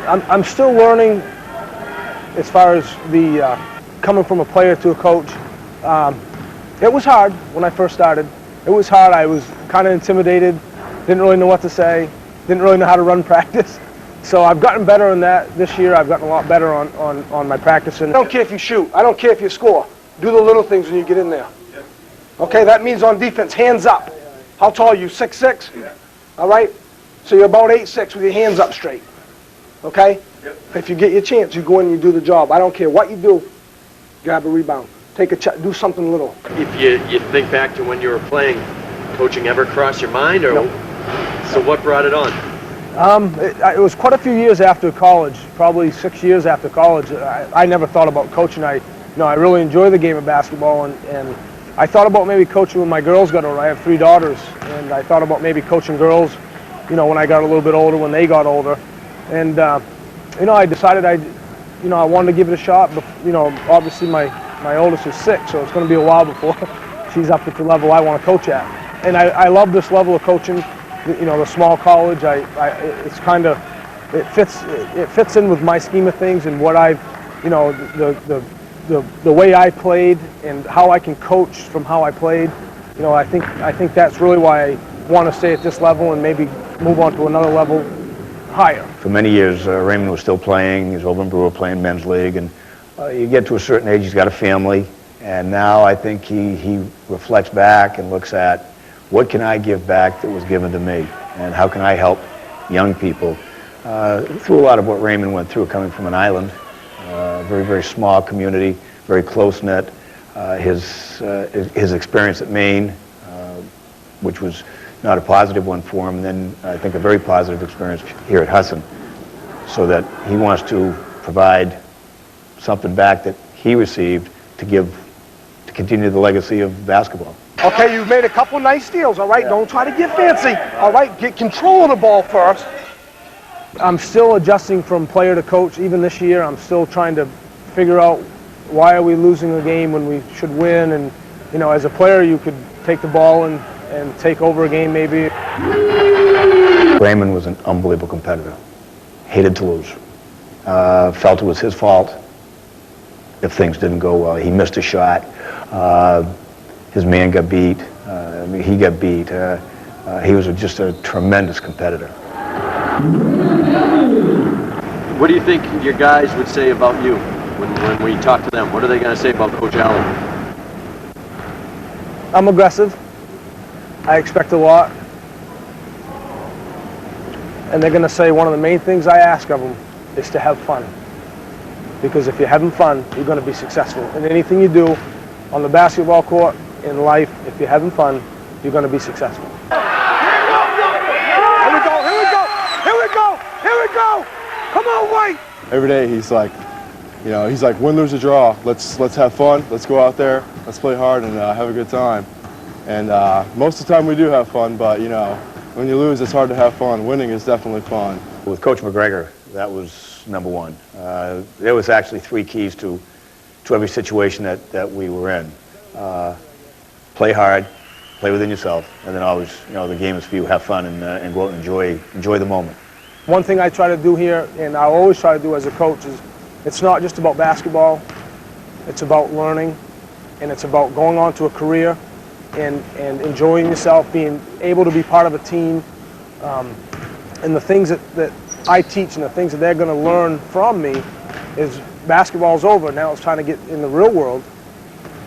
I'm still learning as far as the coming from a player to a coach. It was hard when I first started. It was hard. I was kind of intimidated. Didn't really know what to say. Didn't really know how to run practice. So I've gotten better in that this year. I've gotten a lot better on my practicing. I don't care if you shoot. I don't care if you score. Do the little things when you get in there. Okay, that means on defense, hands up. How tall are you? 6'6"? All right? So you're about 8'6" with your hands up straight. Okay? If you get your chance, you go in and you do the job. I don't care what you do. Grab a rebound. Take a do something little. If you think back to when you were playing, coaching ever crossed your mind? Or No. So what brought it on? It was quite a few years after college, probably 6 years after college. I never thought about coaching. I really enjoy the game of basketball, and I thought about maybe coaching when my girls got older. I have 3 daughters, and I thought about maybe coaching girls, when I got a little bit older, when they got older. And, I decided I wanted to give it a shot. But, obviously my oldest is 6, so it's going to be a while before she's up at the level I want to coach at. And I love this level of coaching. The small college, it fits in with my scheme of things and what I've, the way I played and how I can coach from how I played. I think that's really why I want to stay at this level and maybe move on to another level higher. For many years, Raymond was still playing. He's over in Brewer playing men's league, and you get to a certain age, he's got a family, and now I think he reflects back and looks at, what can I give back that was given to me? And how can I help young people through a lot of what Raymond went through, coming from an island, very, very small community, very close-knit. His experience at Maine, which was not a positive one for him, and then I think a very positive experience here at Hudson, so that he wants to provide something back that he received to continue the legacy of basketball. Okay, you've made a couple nice steals, all right? Yeah. Don't try to get fancy, all right? Get control of the ball first. I'm still adjusting from player to coach. Even this year, I'm still trying to figure out why are we losing a game when we should win. And, as a player, you could take the ball and take over a game maybe. Raymond was an unbelievable competitor. Hated to lose. Felt it was his fault if things didn't go well. He missed a shot. His man got beat. He got beat. He was just a tremendous competitor. What do you think your guys would say about you when we talk to them? What are they going to say about Coach Allen? I'm aggressive. I expect a lot. And they're going to say one of the main things I ask of them is to have fun. Because if you're having fun, you're going to be successful. In anything you do on the basketball court, in life, if you're having fun, you're going to be successful. Here we go, here we go, here we go, here we go! Come on, White! Every day he's like, win, lose, or draw. Let's have fun. Let's go out there. Let's play hard and have a good time. And most of the time we do have fun, but when you lose, it's hard to have fun. Winning is definitely fun. With Coach McGregor, that was number one. There was actually 3 keys to every situation that we were in. Play hard, play within yourself, and then always, the game is for you. Have fun and go out and enjoy the moment. One thing I try to do here, and I'll always try to do as a coach, is it's not just about basketball. It's about learning, and it's about going on to a career and enjoying yourself, being able to be part of a team, and the things that I teach and the things that they're going to learn from me is basketball's over. Now it's time to get in the real world,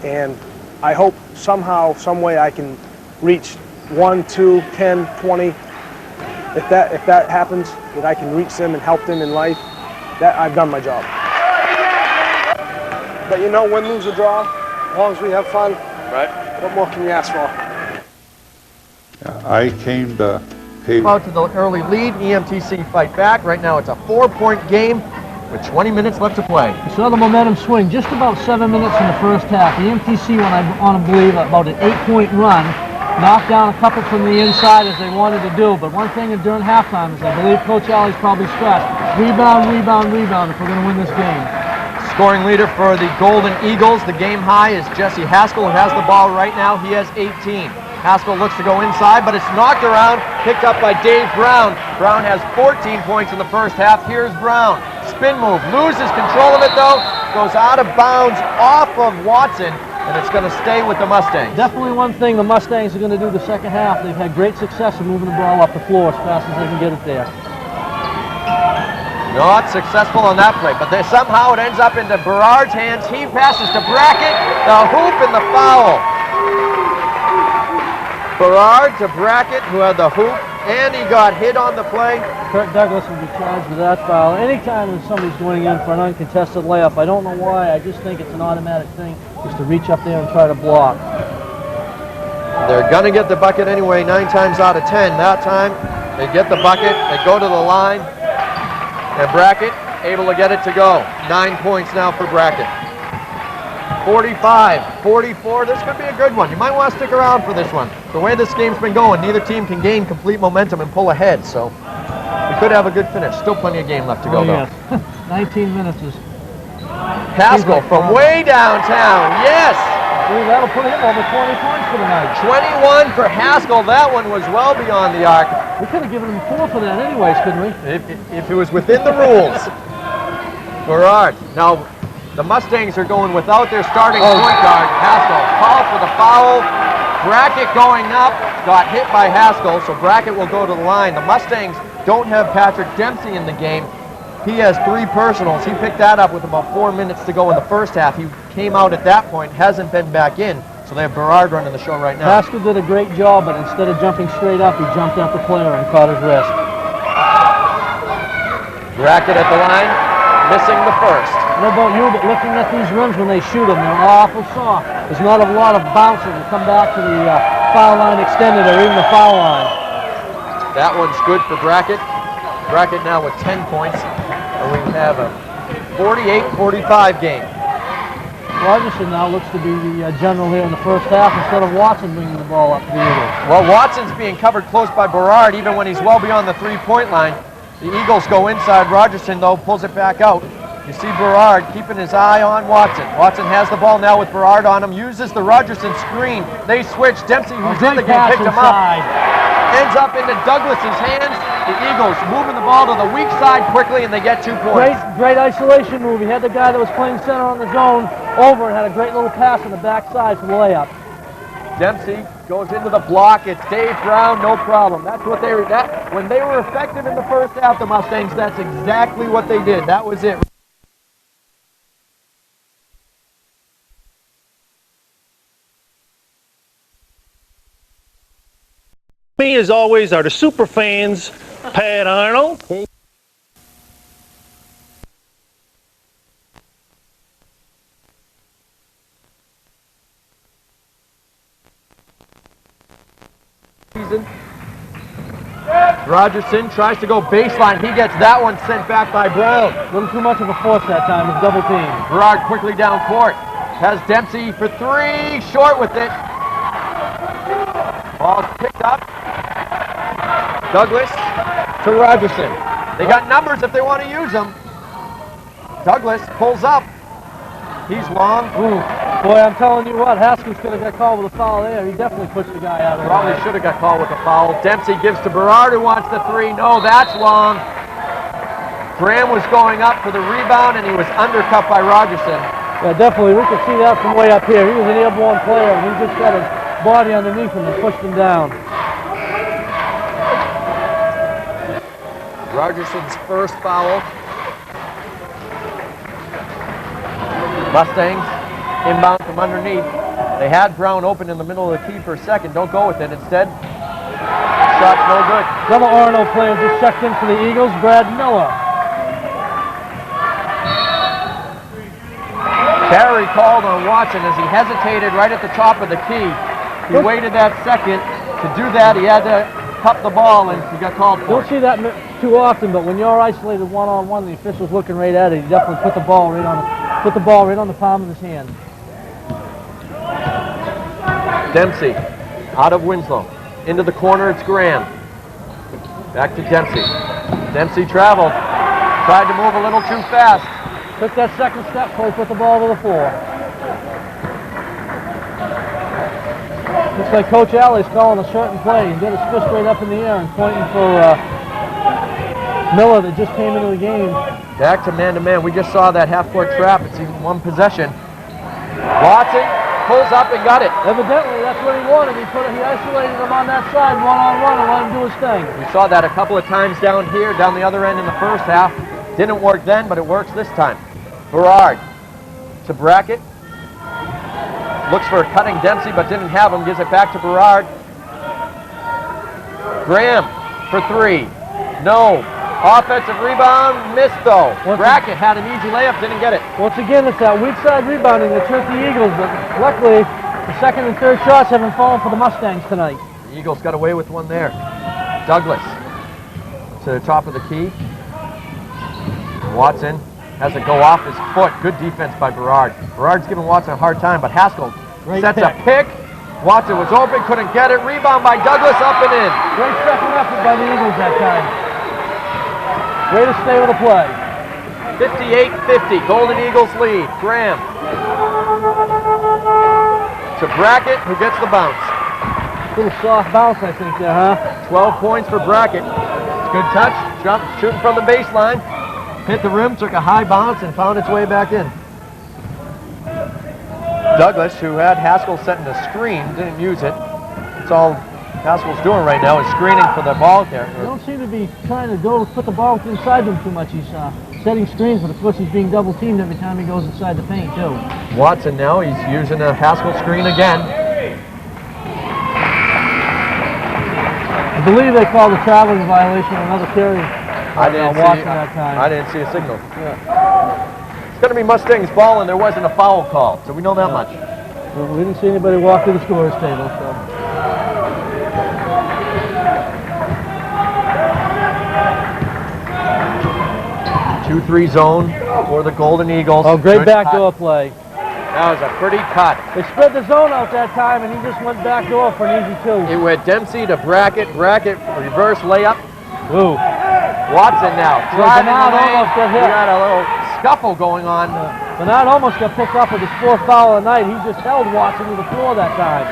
and I hope somehow, some way I can reach 1, 2, 10, 20. If that happens, that I can reach them and help them in life, that I've done my job. But win, lose, or draw, as long as we have fun, right? What more can you ask for? I came to pay. Out to the early lead, EMTC fight back. Right now it's a 4-point game with 20 minutes left to play. You saw the momentum swing just about 7 minutes in the first half. The EMTC, when I want to believe, about an 8-point run, knocked down a couple from the inside as they wanted to do. But one thing during halftime is I believe Coach Alley's probably stressed. Rebound, rebound, rebound if we're going to win this game. Scoring leader for the Golden Eagles. The game high is Jesse Haskell, who has the ball right now. He has 18. Haskell looks to go inside, but it's knocked around, picked up by Dave Brown. Brown has 14 points in the first half. Here's Brown. Spin move, loses control of it though, goes out of bounds off of Watson, and it's going to stay with the Mustangs. Definitely one thing the Mustangs are going to do the second half. They've had great success in moving the ball up the floor as fast as they can get it there. Not successful on that play, but somehow it ends up into Berard's hands. He passes to Brackett, the hoop and the foul. Berard to Brackett, who had the hoop, and he got hit on the play. Kurt Douglas will be charged with that foul. Anytime when somebody's going in for an uncontested layup, I don't know why, I just think it's an automatic thing, just to reach up there and try to block. They're going to get the bucket anyway, 9 times out of 10. That time, They get the bucket, they go to the line, and Brackett able to get it to go. 9 points now for Brackett. 45, 44, this could be a good one. You might want to stick around for this one. The way this game's been going, neither team can gain complete momentum and pull ahead, so we could have a good finish. Still plenty of game left to go, though. Yes. 19 minutes is... Haskell from way downtown, yes! That'll put him over 20 points for the night. 21 for Haskell, that one was well beyond the arc. We could have given him 4 for that anyways, couldn't we? If it was within the rules. Berard. Now, the Mustangs are going without their starting point guard, Haskell. Call for the foul. Brackett going up, got hit by Haskell, so Brackett will go to the line. The Mustangs don't have Patrick Dempsey in the game. He has 3 personals. He picked that up with about 4 minutes to go in the first half. He came out at that point, hasn't been back in, so they have Berard running the show right now. Haskell did a great job, but instead of jumping straight up, he jumped at the player and caught his wrist. Brackett at the line, missing the first. I don't know about you, but looking at these rims when they shoot them, they're awful soft. There's not a lot of bouncing to come back to the foul line extended or even the foul line. That one's good for Brackett. Brackett now with 10 points, and we have a 48-45 game. Rogerson now looks to be the general here in the first half instead of Watson bringing the ball up to the Eagles. Well, Watson's being covered close by Berard even when he's well beyond the 3-point line. The Eagles go inside. Rogerson, though, pulls it back out. You see Berard keeping his eye on Watson. Watson has the ball now with Berard on him, uses the Rogerson screen. They switch. Dempsey, who's in the game, picked him up. Ends up into Douglas's hands. The Eagles moving the ball to the weak side quickly, and they get 2 points. Great isolation move. He had the guy that was playing center on the zone over and had a great little pass on the backside for the layup. Dempsey goes into the block. It's Dave Brown, no problem. That's what they were. When they were effective in the first half, the Mustangs, that's exactly what they did. That was it. Me, as always, are the super fans, Pat Arnold. Rogerson tries to go baseline. He gets that one sent back by Brown. A little too much of a force that time. It's double team. Berard quickly down court. Has Dempsey for 3. Short with it. Ball's picked up. Douglas to Rogerson. They got numbers if they want to use them. Douglas pulls up. He's long. Ooh, boy, I'm telling you what, Haskins could have got called with a foul there. He definitely pushed the guy out of the Probably should have got called with a foul. Dempsey gives to Berard, who wants the 3. No, that's long. Graham was going up for the rebound, and he was undercut by Rogerson. Yeah, definitely. We could see that from way up here. He was an airborne player, and he just got his body underneath him and pushed him down. Rogerson's first foul. Mustangs inbound from underneath. They had Brown open in the middle of the key for a second. Don't go with it. Instead, shot's no good. Another Arnold player just checked in for the Eagles, Brad Miller. Carey called on Watson as he hesitated right at the top of the key. He waited that second. To do that, he had to cup the ball, and he got called for it. Don't see that too often, but when you're isolated one-on-one, the official's looking right at it. He definitely put the ball right on the palm of his hand. Dempsey out of Winslow. Into the corner, it's Graham. Back to Dempsey. Dempsey traveled. Tried to move a little too fast. Took that second step, so he put the ball to the floor. Looks like Coach Alley's calling a certain play. He got his fist right up in the air and pointing for Miller that just came into the game. Back to man-to-man. We just saw that half-court trap. It's even one possession. Watson pulls up and got it. Evidently, that's what he wanted. He isolated him on that side, one-on-one, and let him do his thing. We saw that a couple of times down here, down the other end in the first half. Didn't work then, but it works this time. Berard to Brackett. Looks for cutting Dempsey, but didn't have him. Gives it back to Berard. Graham for 3. No. Offensive rebound, missed though. Brackett had an easy layup, didn't get it. Once again, it's that weak side rebounding that hurt the Eagles, but luckily, the second and third shots haven't fallen for the Mustangs tonight. The Eagles got away with one there. Douglas to the top of the key. Watson has to go off his foot. Good defense by Berard. Berard's giving Watson a hard time, but Haskell sets a pick. Watson was open, couldn't get it. Rebound by Douglas, up and in. Great second effort by the Eagles that time. Way to stay with the play. 58-50, Golden Eagles lead. Graham to Brackett, who gets the bounce. Little soft bounce, I think, there, huh? 12 points for Brackett. Good touch, jump, shooting from the baseline. Hit the rim, took a high bounce, and found its way back in. Douglas, who had Haskell setting a screen, didn't use it. That's all Haskell's doing right now is screening for the ball carrier. They don't seem to be trying to go put the ball inside them too much. He's setting screens, but of course he's being double teamed every time he goes inside the paint, too. Watson now, he's using a Haskell screen again. I believe they called a traveling violation on another carry. I didn't see a signal. Yeah. It's going to be Mustangs ball, and there wasn't a foul call, so we know that much. Well, we didn't see anybody walk to the scorer's table, so. 2-3 zone for the Golden Eagles. Oh, great Good backdoor cut. play. That was a pretty cut. They spread the zone out that time, and he just went backdoor for an easy two. It went Dempsey to Brackett, reverse layup. Ooh. Watson now driving the Bernard lane. almost got hit. We got a little scuffle going on. Bernard almost got picked up with his fourth foul of the night. He just held Watson to the floor that time.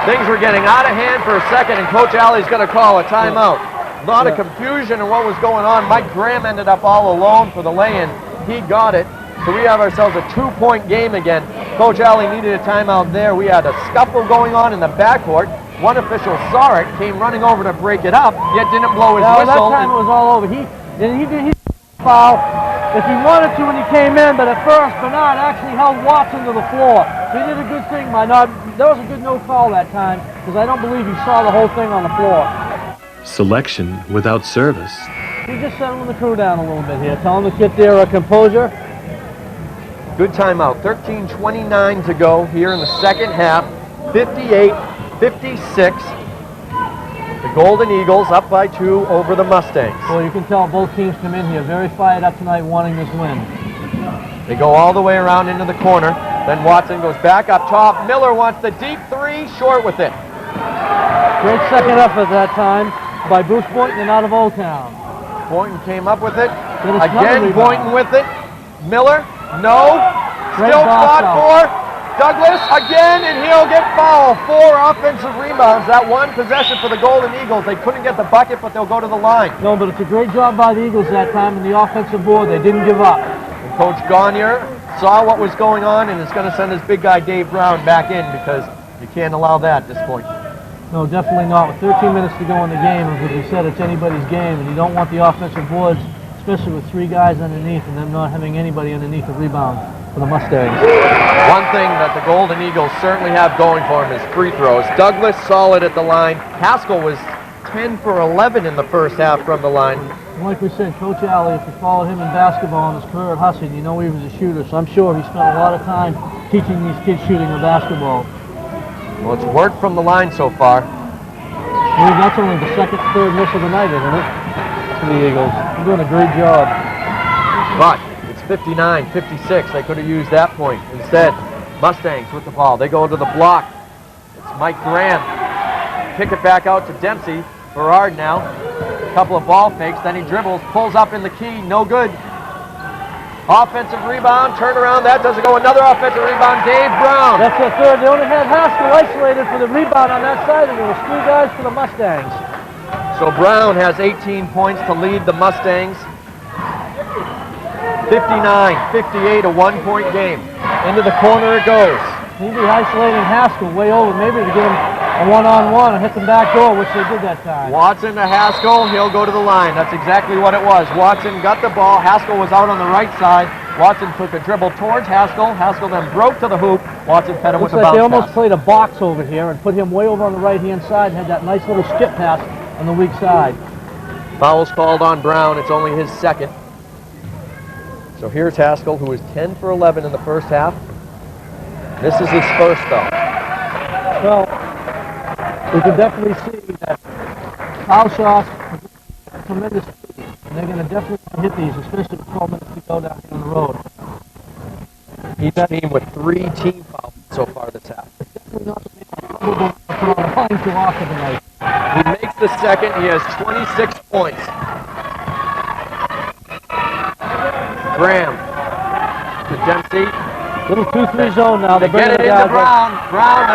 Things were getting out of hand for a second, and Coach Alley's going to call a timeout. A lot of confusion in what was going on. Mike Graham ended up all alone for the lay-in. He got it. So we have ourselves a 2-point game again. Coach Alley needed a timeout there. We had a scuffle going on in the backcourt. One official saw it, came running over to break it up, yet didn't blow his whistle. That time it was all over. He foul if he wanted to when he came in, but at first Bernard actually held Watson to the floor. So he did a good thing by not. That was a good no foul that time, because I don't believe he saw the whole thing on the floor. Selection without service. He just settling the crew down a little bit here. Tell them to get their composure. Good timeout. 13:29 to go here in the second half. 58-56. The Golden Eagles up by 2 over the Mustangs. Well, you can tell both teams come in here very fired up tonight wanting this win. They go all the way around into the corner. Then Watson goes back up top. Miller wants the deep three, short with it. Great second effort that time by Bruce Boynton and out of Old Town. Boynton came up with it. Another Again, rebound. Boynton with it. Miller, no. Great Still box fought out. for. Douglas again, and he'll get fouled. 4 offensive rebounds. That one possession for the Golden Eagles. They couldn't get the bucket, but they'll go to the line. No, but it's a great job by the Eagles that time in the offensive board. They didn't give up. And Coach Gagne saw what was going on and is going to send his big guy Dave Brown back in because you can't allow that at this point. No, definitely not. With 13 minutes to go in the game, as we said, it's anybody's game, and you don't want the offensive boards, especially with 3 guys underneath and them not having anybody underneath to rebound for the Mustangs. One thing that the Golden Eagles certainly have going for them is free throws. Douglas solid at the line. Haskell was 10 for 11 in the first half from the line. Like we said, Coach Alley, if you followed him in basketball in his career at Hussey, you know he was a shooter, so I'm sure he spent a lot of time teaching these kids shooting the basketball. Well, it's worked from the line so far. I believe that's only the second, third miss of the night, isn't it? For the Eagles. They're doing a great job. But it's 59-56. They could have used that point. Instead, Mustangs with the ball. They go to the block. It's Mike Graham. Kick it back out to Dempsey. Berard now. A couple of ball fakes. Then he dribbles. Pulls up in the key. No good. Offensive rebound. Turn around. That doesn't go. Another offensive rebound. Dave Brown. That's the third. They only had Haskell isolated for the rebound on that side, and there was 3 guys for the Mustangs. So Brown has 18 points to lead the Mustangs. 59-58, a 1-point game. Into the corner it goes. Maybe isolating Haskell way over, maybe to get him a one-on-one and hit the back door, which they did that time. Watson to Haskell, he'll go to the line. That's exactly what it was. Watson got the ball, Haskell was out on the right side. Watson took a dribble towards Haskell. Haskell then broke to the hoop. Watson fed him with Looks the like bounce they almost pass. played a box over here and put him way over on the right-hand side and had that nice little skip pass on the weak side. Foul's called on Brown. It's only his second. So here's Haskell, who was 10 for 11 in the first half. This is his first, though. Well, we can definitely see that Foul shots, tremendous. And they're going to definitely hit these, especially with 12 minutes to go down here on the road. Each team with 3 team fouls so far this half. Definitely not on the line too often tonight. He makes the second. He has 26 points. Graham to Dempsey. Little 2-3 zone now. They get it into Brown. Brown,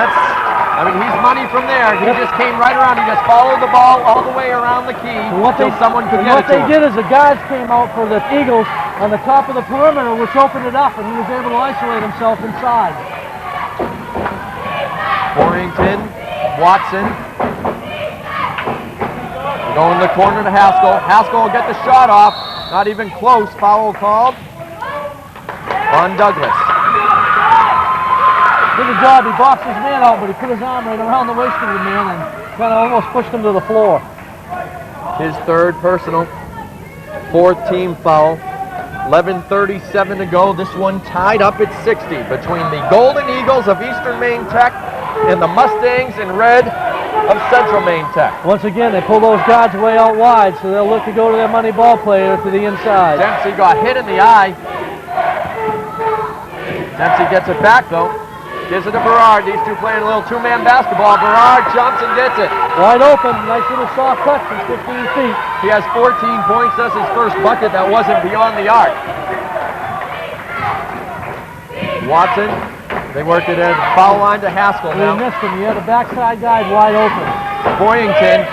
he's money from there. He just came right around. He just followed the ball all the way around the key until someone could get it to him. What they did is the guards came out for the Eagles on the top of the perimeter, which opened it up, and he was able to isolate himself inside. Warrington, Watson. Going in the corner to Haskell. Haskell will get the shot off. Not even close. Foul called on Douglas. Did a job. He boxed his man out, but he put his arm right around the waist of the man and kind of almost pushed him to the floor. His third personal. 4th team foul. 11:37 to go. This one tied up at 60 between the Golden Eagles of Eastern Maine Tech and the Mustangs in red of Central Maine Tech. Once again, they pull those guards way out wide, so they'll look to go to their money ball player to the inside. Dempsey got hit in the eye. Dempsey gets it back, though. Gives it to Berard. These two playing a little 2-man basketball. Berard jumps and gets it. Wide open. Nice little soft touch from 15 feet. He has 14 points. That's his first bucket that wasn't beyond the arc. Watson. They work it at the foul line to Haskell now. He missed him. He had a backside guide wide open. Boyington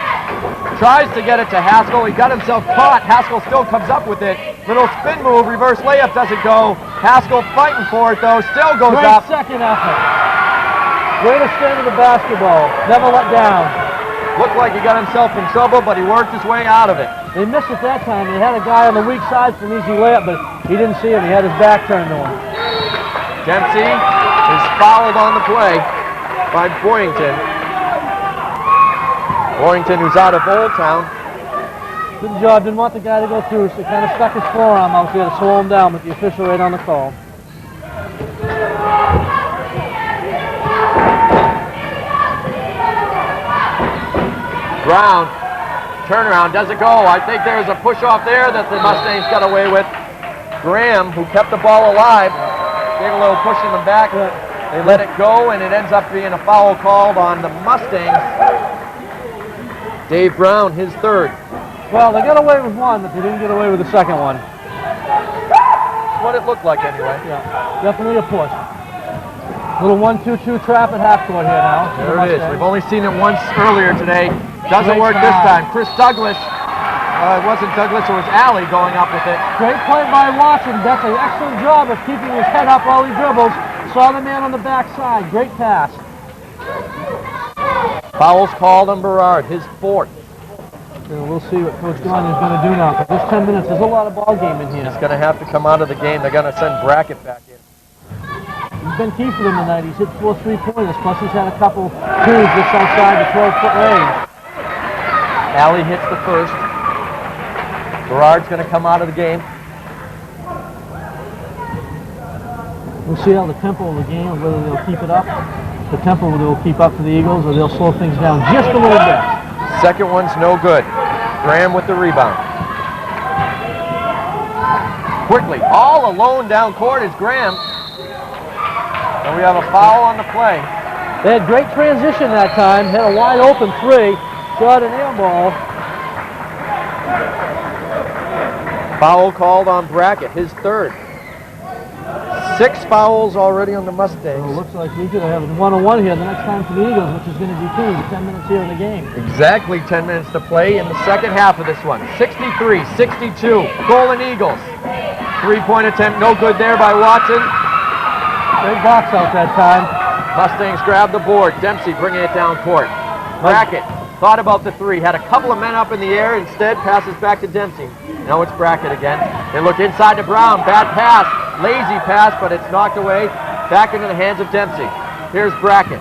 tries to get it to Haskell. He got himself caught. Haskell still comes up with it. Little spin move. Reverse layup doesn't go. Haskell fighting for it, though. Still goes up. Great second effort. Way to stand to the basketball. Never let down. Looked like he got himself in trouble, but he worked his way out of it. They missed it that time. They had a guy on the weak side for an easy layup, but he didn't see him. He had his back turned to him. Dempsey is fouled on the play by Boyington. Boyington, who's out of Old Town. Good job. Didn't want the guy to go through, so he kind of stuck his forearm out there to slow him down, but the official right on the call. Brown, turnaround, doesn't go. I think there's a push off there that the Mustangs got away with. Graham, who kept the ball alive, gave a little push in the back. They let it go, and it ends up being a foul called on the Mustangs. Dave Brown, his third. Well, they got away with one, but they didn't get away with the second one. That's what it looked like anyway. Yeah, definitely a push. Little 1-2-2 trap at half court here now. There it is. We've only seen it once earlier today. Doesn't work this time. Chris Douglas. It wasn't Douglas, it was Alley going up with it. Great play by Watson. That's an excellent job of keeping his head up while he dribbles. Saw the man on the backside. Great pass. Fouls called on Berard, his 4th. And we'll see what Coach Gagne is going to do now. For this 10 minutes, there's a lot of ball game in here. He's going to have to come out of the game. They're going to send Brackett back in. He's been key for them tonight. He's hit 4 3-pointers, plus he's had a couple twos just outside the 12-foot range. Alley hits the first. Berard's going to come out of the game. We'll see how the tempo of the game, whether they'll keep it up. The tempo they'll keep up for the Eagles, or they'll slow things down just a little bit. Second one's no good. Graham with the rebound. Quickly, all alone down court is Graham. And we have a foul on the play. They had great transition that time, had a wide open 3, shot an air ball. Foul called on Brackett, his 3rd. 6 fouls already on the Mustangs. Well, it looks like we could have a 1-on-1 here the next time for the Eagles, which is going to be key. 10 minutes here in the game. Exactly 10 minutes to play in the second half of this one. 63-62, Golden Eagles. 3-point attempt, no good there by Watson. Great box out that time. Mustangs grab the board. Dempsey bringing it down court. Brackett thought about the 3, had a couple of men up in the air, instead passes back to Dempsey. Now it's Brackett again. They look inside to Brown, bad pass, lazy pass, but it's knocked away, back into the hands of Dempsey. Here's Brackett.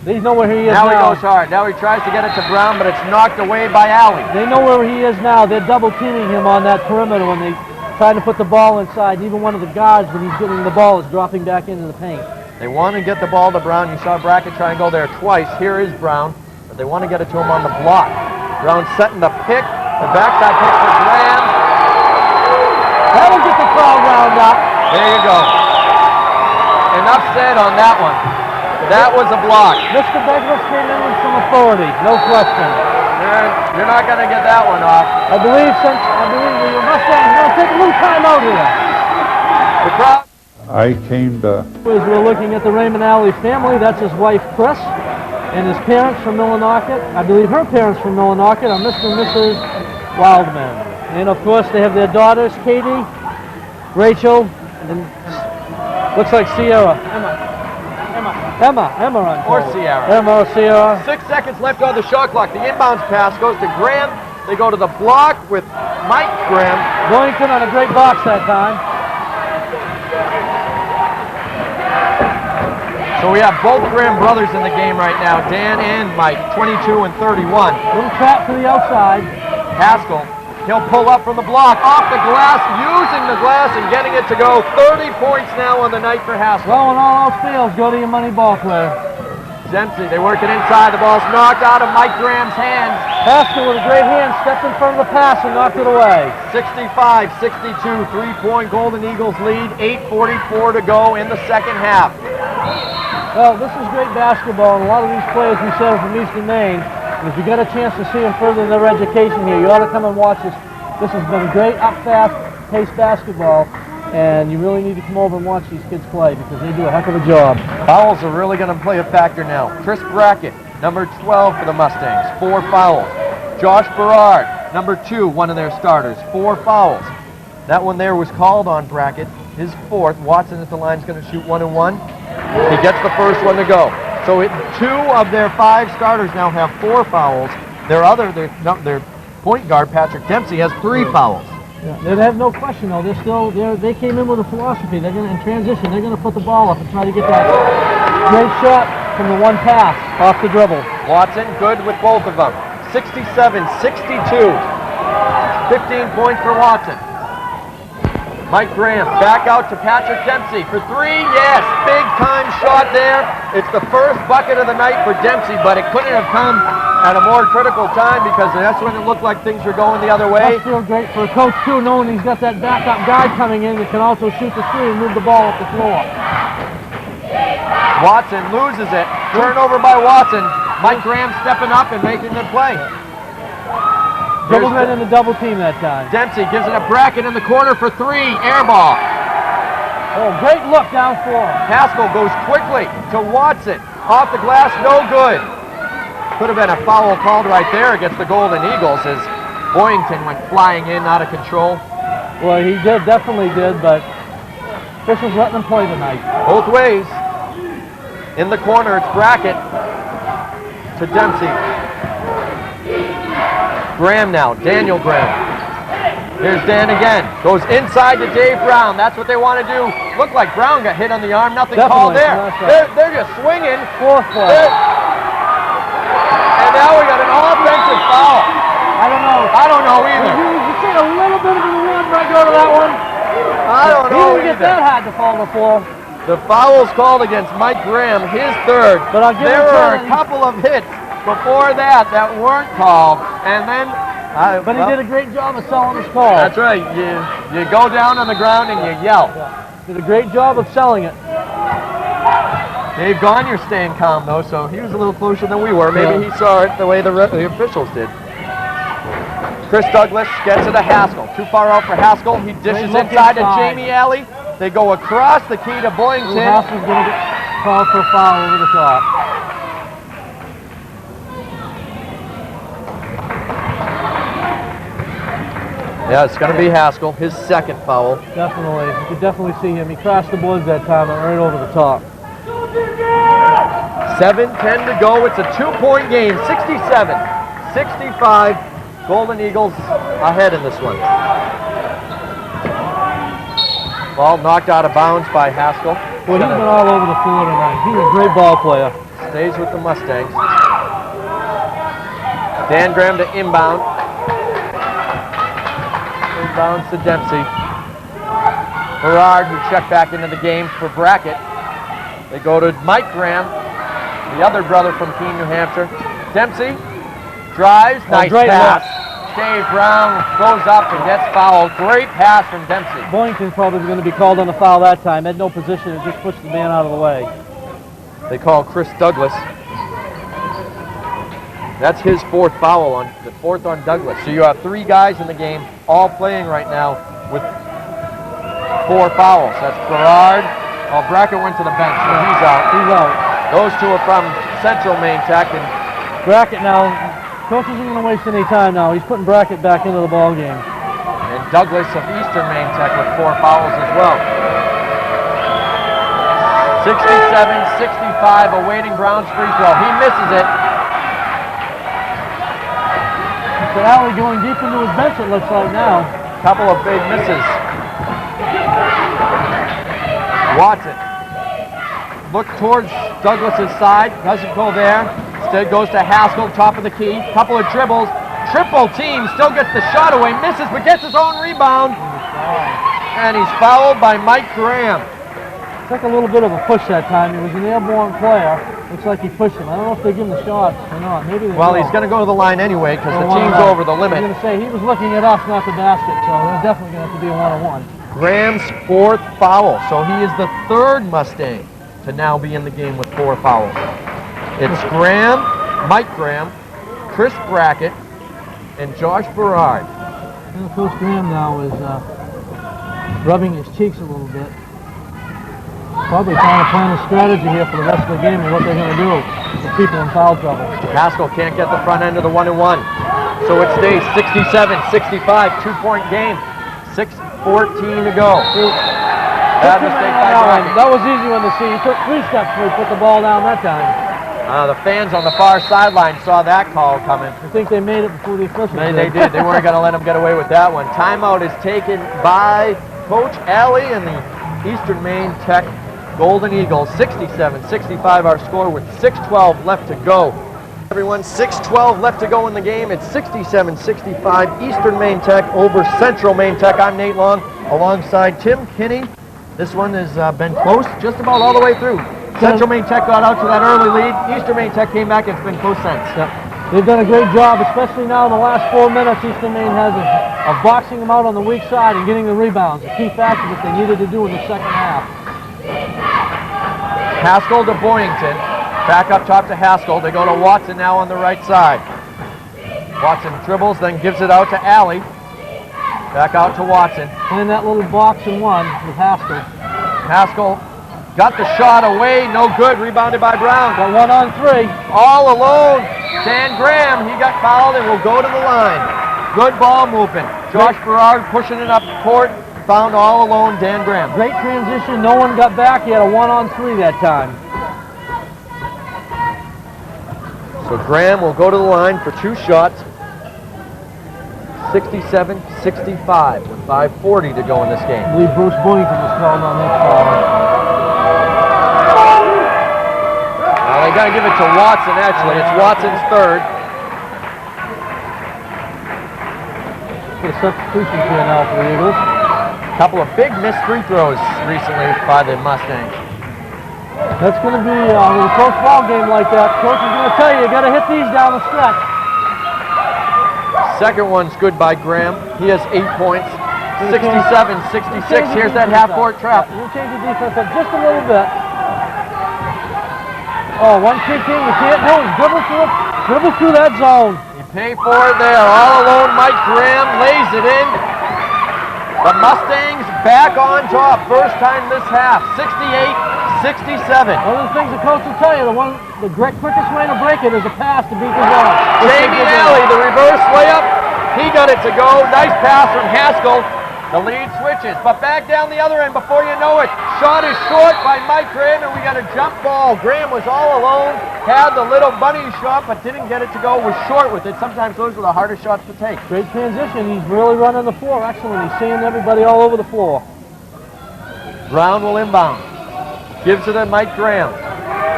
They know where he is now. Now He goes hard. Now he tries to get it to Brown, but it's knocked away by Alley. They know where he is now. They're double teaming him on that perimeter when they try to put the ball inside. And even one of the guards, when he's getting the ball, is dropping back into the paint. They want to get the ball to Brown. You saw Brackett try and go there twice. Here is Brown, but they want to get it to him on the block. Brown setting the pick. The backside pick for Graham. That'll get the crowd wound up. There you go. Enough said on that one. That was a block. Mr. Douglas came in with some authority, no question. You're not going to get that one off. I believe the Mustangs are going to take a little time out here. The crowd. I came to As we're looking at the Raymond Alley family, that's his wife Chris, and his parents from Millinocket. I believe her parents from Millinocket are Mr. and Mrs. Wildman. And of course they have their daughters, Katie, Rachel, and looks like Sierra. Emma, I'm Or told. Sierra. Emma or Sierra. 6 seconds left on the shot clock. The inbounds pass goes to Graham. They go to the block with Mike Graham. Boynton on a great box that time. So we have both Graham brothers in the game right now, Dan and Mike, 22 and 31. Little trap to the outside. Haskell, he'll pull up from the block, off the glass, using the glass and getting it to go. 30 points now on the night for Haskell. Well, when all else fails, go to your money ball player. Dempsey, they work it inside. The ball's knocked out of Mike Graham's hands. Haskell with a great hand stepped in front of the pass and knocked it away. 65-62, three-point Golden Eagles lead. 8:44 to go in the second half. Well, this is great basketball, and a lot of these players we said are from Eastern Maine. And if you get a chance to see them further their education here, you ought to come and watch this. This has been great, up-fast-paced basketball, and you really need to come over and watch these kids play because they do a heck of a job. Fouls are really going to play a factor now. Chris Brackett, number 12 for the Mustangs, 4 fouls. Josh Berard, number 2, one of their starters, 4 fouls. That one there was called on Brackett, his 4th. Watson at the line is going to shoot 1 and 1. He gets the first one to go. So 2 of their 5 starters now have 4 fouls. Their point guard, Patrick Dempsey, has 3 fouls. Yeah, they have no question though. They came in with a philosophy. They're going to, in transition, they're going to put the ball up and try to get that great shot from the one pass off the dribble. Watson good with both of them. 67-62. 15 points for Watson. Mike Graham back out to Patrick Dempsey for 3. Yes, big time shot there. It's the first bucket of the night for Dempsey, but it couldn't have come at a more critical time because that's when it looked like things were going the other way. Must feel great for a coach too, knowing he's got that backup guy coming in that can also shoot the 3 and move the ball up the floor. Watson loses it. Turnover by Watson. Mike Graham stepping up and making the play. Dribbled right in the double team that time. Dempsey gives it a Brackett in the corner for 3. Air ball. Oh, great look down floor. Haskell goes quickly to Watson. Off the glass, no good. Could have been a foul called right there against the Golden Eagles as Boynton went flying in out of control. Well, he definitely did, but officials letting him play tonight. Both ways. In the corner, it's Brackett to Dempsey. Graham now, Daniel Graham. Here's Dan again. Goes inside to Dave Brown. That's what they want to do. Looked like Brown got hit on the arm. Nothing called there. They're just swinging. 4th play. And now we got an offensive foul. I don't know either. You see a little bit of a run right go to that one. I don't know He didn't get that hard to fall before. The foul's called against Mike Graham, his 3rd. But I'll give there him were credit. a couple of hits before that weren't called, and then. But he did a great job of selling his call. That's right. You go down on the ground and you yell. Did a great job of selling it. Dave Gagner's staying calm though, so he was a little closer than we were. Maybe he saw it the way the officials did. Chris Douglas gets it to Haskell. Too far out for Haskell. He dishes inside to Jamie Alley. They go across the key to Boynton. Haskell's going to get called for a foul over the top. Yeah, it's going to be Haskell, his 2nd foul. Definitely. You could definitely see him. He crashed the boards that time and right over the top. 7:10 to go. It's a 2-point game. 67-65. Golden Eagles ahead in this one. Ball knocked out of bounds by Haskell. Well, he's been all over the floor tonight. He's a great ball player. Stays with the Mustangs. Dan Graham to inbound. Inbounds to Dempsey. Berard, who checked back into the game for Brackett. They go to Mike Graham, the other brother from Keene, New Hampshire. Dempsey drives, nice great pass. Dave Brown goes up and gets fouled. Great pass from Dempsey. Boynton's probably going to be called on the foul that time. Had no position, it just pushed the man out of the way. They call Chris Douglas. That's his fourth foul, on the fourth on Douglas. So you have 3 guys in the game, all playing right now with 4 fouls. That's Berard. Oh, Brackett went to the bench, so he's out. He's out. Those 2 are from Central Maine Tech, and Brackett now, coach isn't going to waste any time now. He's putting Brackett back into the ball game. and Douglas of Eastern Maine Tech with 4 fouls as well. 67-65, awaiting Brown's free throw. He misses it. So Alley going deep into his bench, it looks like now. Couple of big misses. Watson. Look towards Douglas's side. Doesn't go there. Instead goes to Haskell, top of the key. Couple of dribbles. Triple team. Still gets the shot away. Misses, but gets his own rebound. And he's fouled by Mike Graham. Took a little bit of a push that time. He was an airborne player. Looks like he pushed him. I don't know if they give him the shot or not. Maybe they Well, will. he's going to go to the line anyway because the team's over the I was limit. going to say, he was looking at us, not the basket, so they're definitely going to have to be a one-on-one. Graham's 4th foul, so he is the 3rd Mustang to now be in the game with 4 fouls. It's Graham, Mike Graham, Chris Brackett, and Josh Berard. Well, Coach Graham now is rubbing his cheeks a little bit. Probably trying to plan a strategy here for the rest of the game and what they're going to do with people in foul trouble. Haskell can't get the front end of the 1-and-1. So it stays 67-65, 2-point game. 6:14 to go. Bad mistake by Brackett. That was easy one to see. He took 3 steps before he put the ball down that time. The fans on the far sideline saw that call coming. I think they made it before the officials They did. They weren't going to let him get away with that one. Timeout is taken by Coach Alley and the Eastern Maine Tech Golden Eagles. 67-65 our score with 6:12 left to go. Everyone, 6:12 left to go in the game. It's 67-65 Eastern Maine Tech over Central Maine Tech. I'm Nate Long alongside Tim Kinney. This one has been close just about all the way through. Central Maine Tech got out to that early lead. Eastern Maine Tech came back. It's been close since. Yep. They've done a great job, especially now in the last 4 minutes. Eastern Maine has of boxing them out on the weak side and getting the rebounds. A key factor that they needed to do in the second half. Haskell to Boyington. Back up top to Haskell. They go to Watson now on the right side. Watson dribbles, then gives it out to Alley. Back out to Watson. And that little box and one with Haskell. Haskell got the shot away. No good. Rebounded by Brown. Got 1 on 3. All alone. Dan Graham, he got fouled and will go to the line. Good ball movement. Josh Berard pushing it up court. Found all alone Dan Graham. Great transition. No one got back. He had a 1 on 3 that time. So Graham will go to the line for 2 shots. 67-65 with 5:40 to go in this game. I believe Bruce Boynton was called on that foul. Now they got to give it to Watson, actually. It's Watson's 3rd. Put a substitution here now for the Eagles. Couple of big missed free throws recently by the Mustangs. That's going to be with a close ball game like that. Coach is going to tell you got to hit these down the stretch. Second one's good by Graham. He has 8 points. 67-66. Here's that half-court trap. We'll change the defense up just a little bit. Oh, 1-3 team, you can't do it. Dribble through that zone. You pay for it there. All alone, Mike Graham lays it in. The Mustangs back on top. First time this half. 68-67. One of the things the coach will tell you, the quickest way to break it is a pass to beat the zone. Jamie Alley, the reverse layup. He got it to go. Nice pass from Haskell. The lead switches, but back down the other end before you know it. Shot is short by Mike Graham, and we got a jump ball. Graham was all alone, had the little bunny shot, but didn't get it to go. Was short with it. Sometimes those are the hardest shots to take. Great transition. He's really running the floor. Excellent. He's seeing everybody all over the floor. Brown will inbound. Gives it to Mike Graham.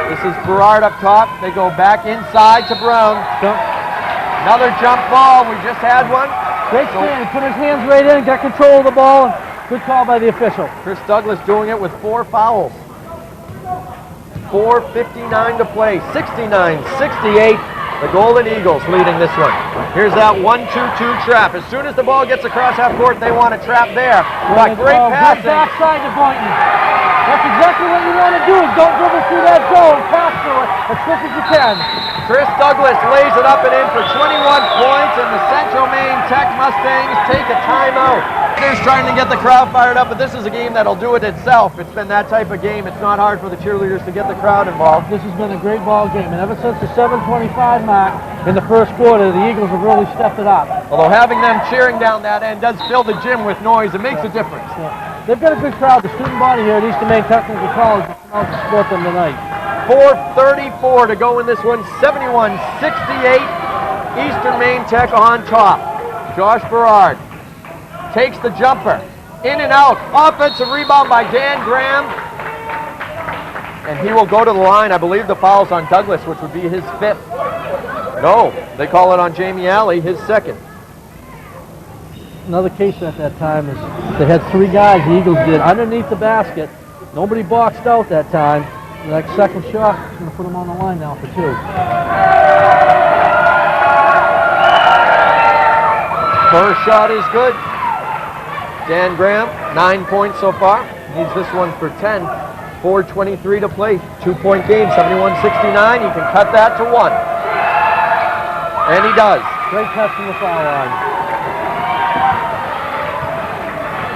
This is Berard up top. They go back inside to Brown. Another jump ball. We just had one. Great stand. He put his hands right in, got control of the ball. Good call by the official. Chris Douglas doing it with 4 fouls. 4:59 to play. 69-68. The Golden Eagles leading this one. Here's that 1-2-2 trap. As soon as the ball gets across half court, they want to trap there. But great passing. Good backside to Boynton. That's exactly what you want to do, is don't dribble through that zone. Pass through it as quick as you can. Chris Douglas lays it up and in for 21 points, and the Central Maine Tech Mustangs take a timeout. Cheerleaders trying to get the crowd fired up, but this is a game that'll do it itself. It's been that type of game. It's not hard for the cheerleaders to get the crowd involved. This has been a great ball game, and ever since the 7:25 mark in the first quarter, the Eagles have really stepped it up. Although having them cheering down that end does fill the gym with noise, it makes a difference. Yeah. They've got a good crowd. The student body here at Eastern Maine Technical College will come out to support them tonight. 4:34 to go in this one. 71-68. Eastern Maine Tech on top. Josh Berard takes the jumper. In and out. Offensive rebound by Dan Graham. And he will go to the line. I believe the foul's on Douglas, which would be his 5th. No, they call it on Jamie Alley, his 2nd. Another case at that time is they had 3 guys, the Eagles did, underneath the basket. Nobody boxed out that time. That second shot is going to put them on the line now for 2. First shot is good. Dan Graham, 9 points so far. Needs this one for 10. 4:23 to play. 2-point game, 71-69. He can cut that to 1. And he does. Great catch from the foul line.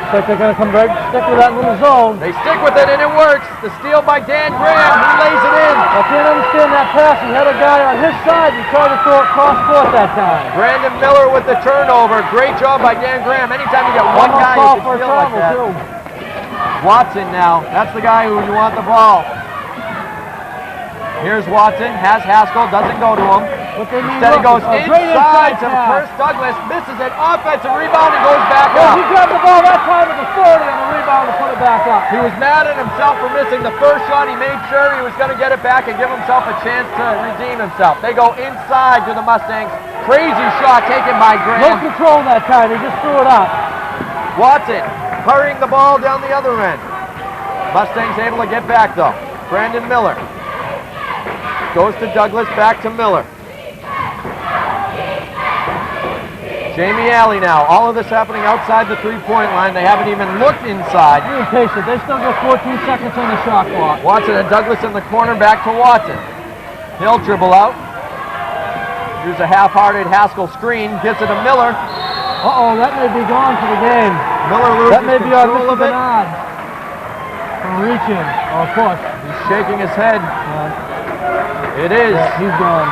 Looks like they're going to come right, stick with that little zone. They stick with it and it works. The steal by Dan Graham. He lays it in. I can't understand that pass. He had a guy on his side. He tried to throw it cross court that time. Brandon Miller with the turnover. Great job by Dan Graham. Anytime you get one guy who can feel like that. Too. Watson now. That's the guy who you want the ball. Here's Watson. Has Haskell. Doesn't go to him. Instead he goes inside to Chris Douglas. Misses it. Offensive rebound and goes back up. He grabbed the ball that time with authority on the rebound to put it back up. He was mad at himself for missing the first shot. He made sure he was going to get it back and give himself a chance to redeem himself. They go inside to the Mustangs. Crazy shot taken by Graham. No control that time. He just threw it up. Watson hurrying the ball down the other end. Mustangs able to get back though. Brandon Miller goes to Douglas, back to Miller. Jamie Alley now. All of this happening outside the three-point line. They haven't even looked inside. Be impatient. They still got 14 seconds on the shot clock. Watson and Douglas in the corner, back to Watson. He'll dribble out. Here's a half-hearted Haskell screen. Gets it to Miller. Uh-oh, that may be gone for the game. Miller loses that may be on control of Mr. it. Bernard. For a reach-in or a push. He's shaking his head. It is. He's gone.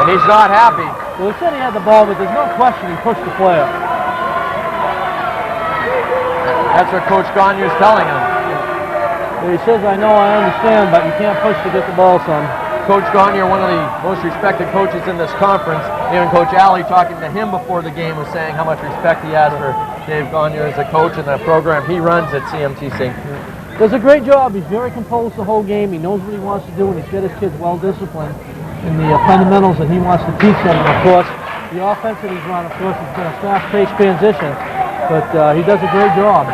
And he's not happy. Well, he said he had the ball, but there's no question he pushed the player. That's what Coach Gagne's telling him. Well, he says, I know, I understand, but you can't push to get the ball, son. Coach Gagne, one of the most respected coaches in this conference, even Coach Alley talking to him before the game was saying how much respect he has for Dave Gagne as a coach and the program he runs at CMTC. Does a great job. He's very composed the whole game. He knows what he wants to do, and he's got his kids well disciplined in the fundamentals that he wants to teach them. And of course, the offense that he's run, of course, has been a fast-paced transition, but he does a great job.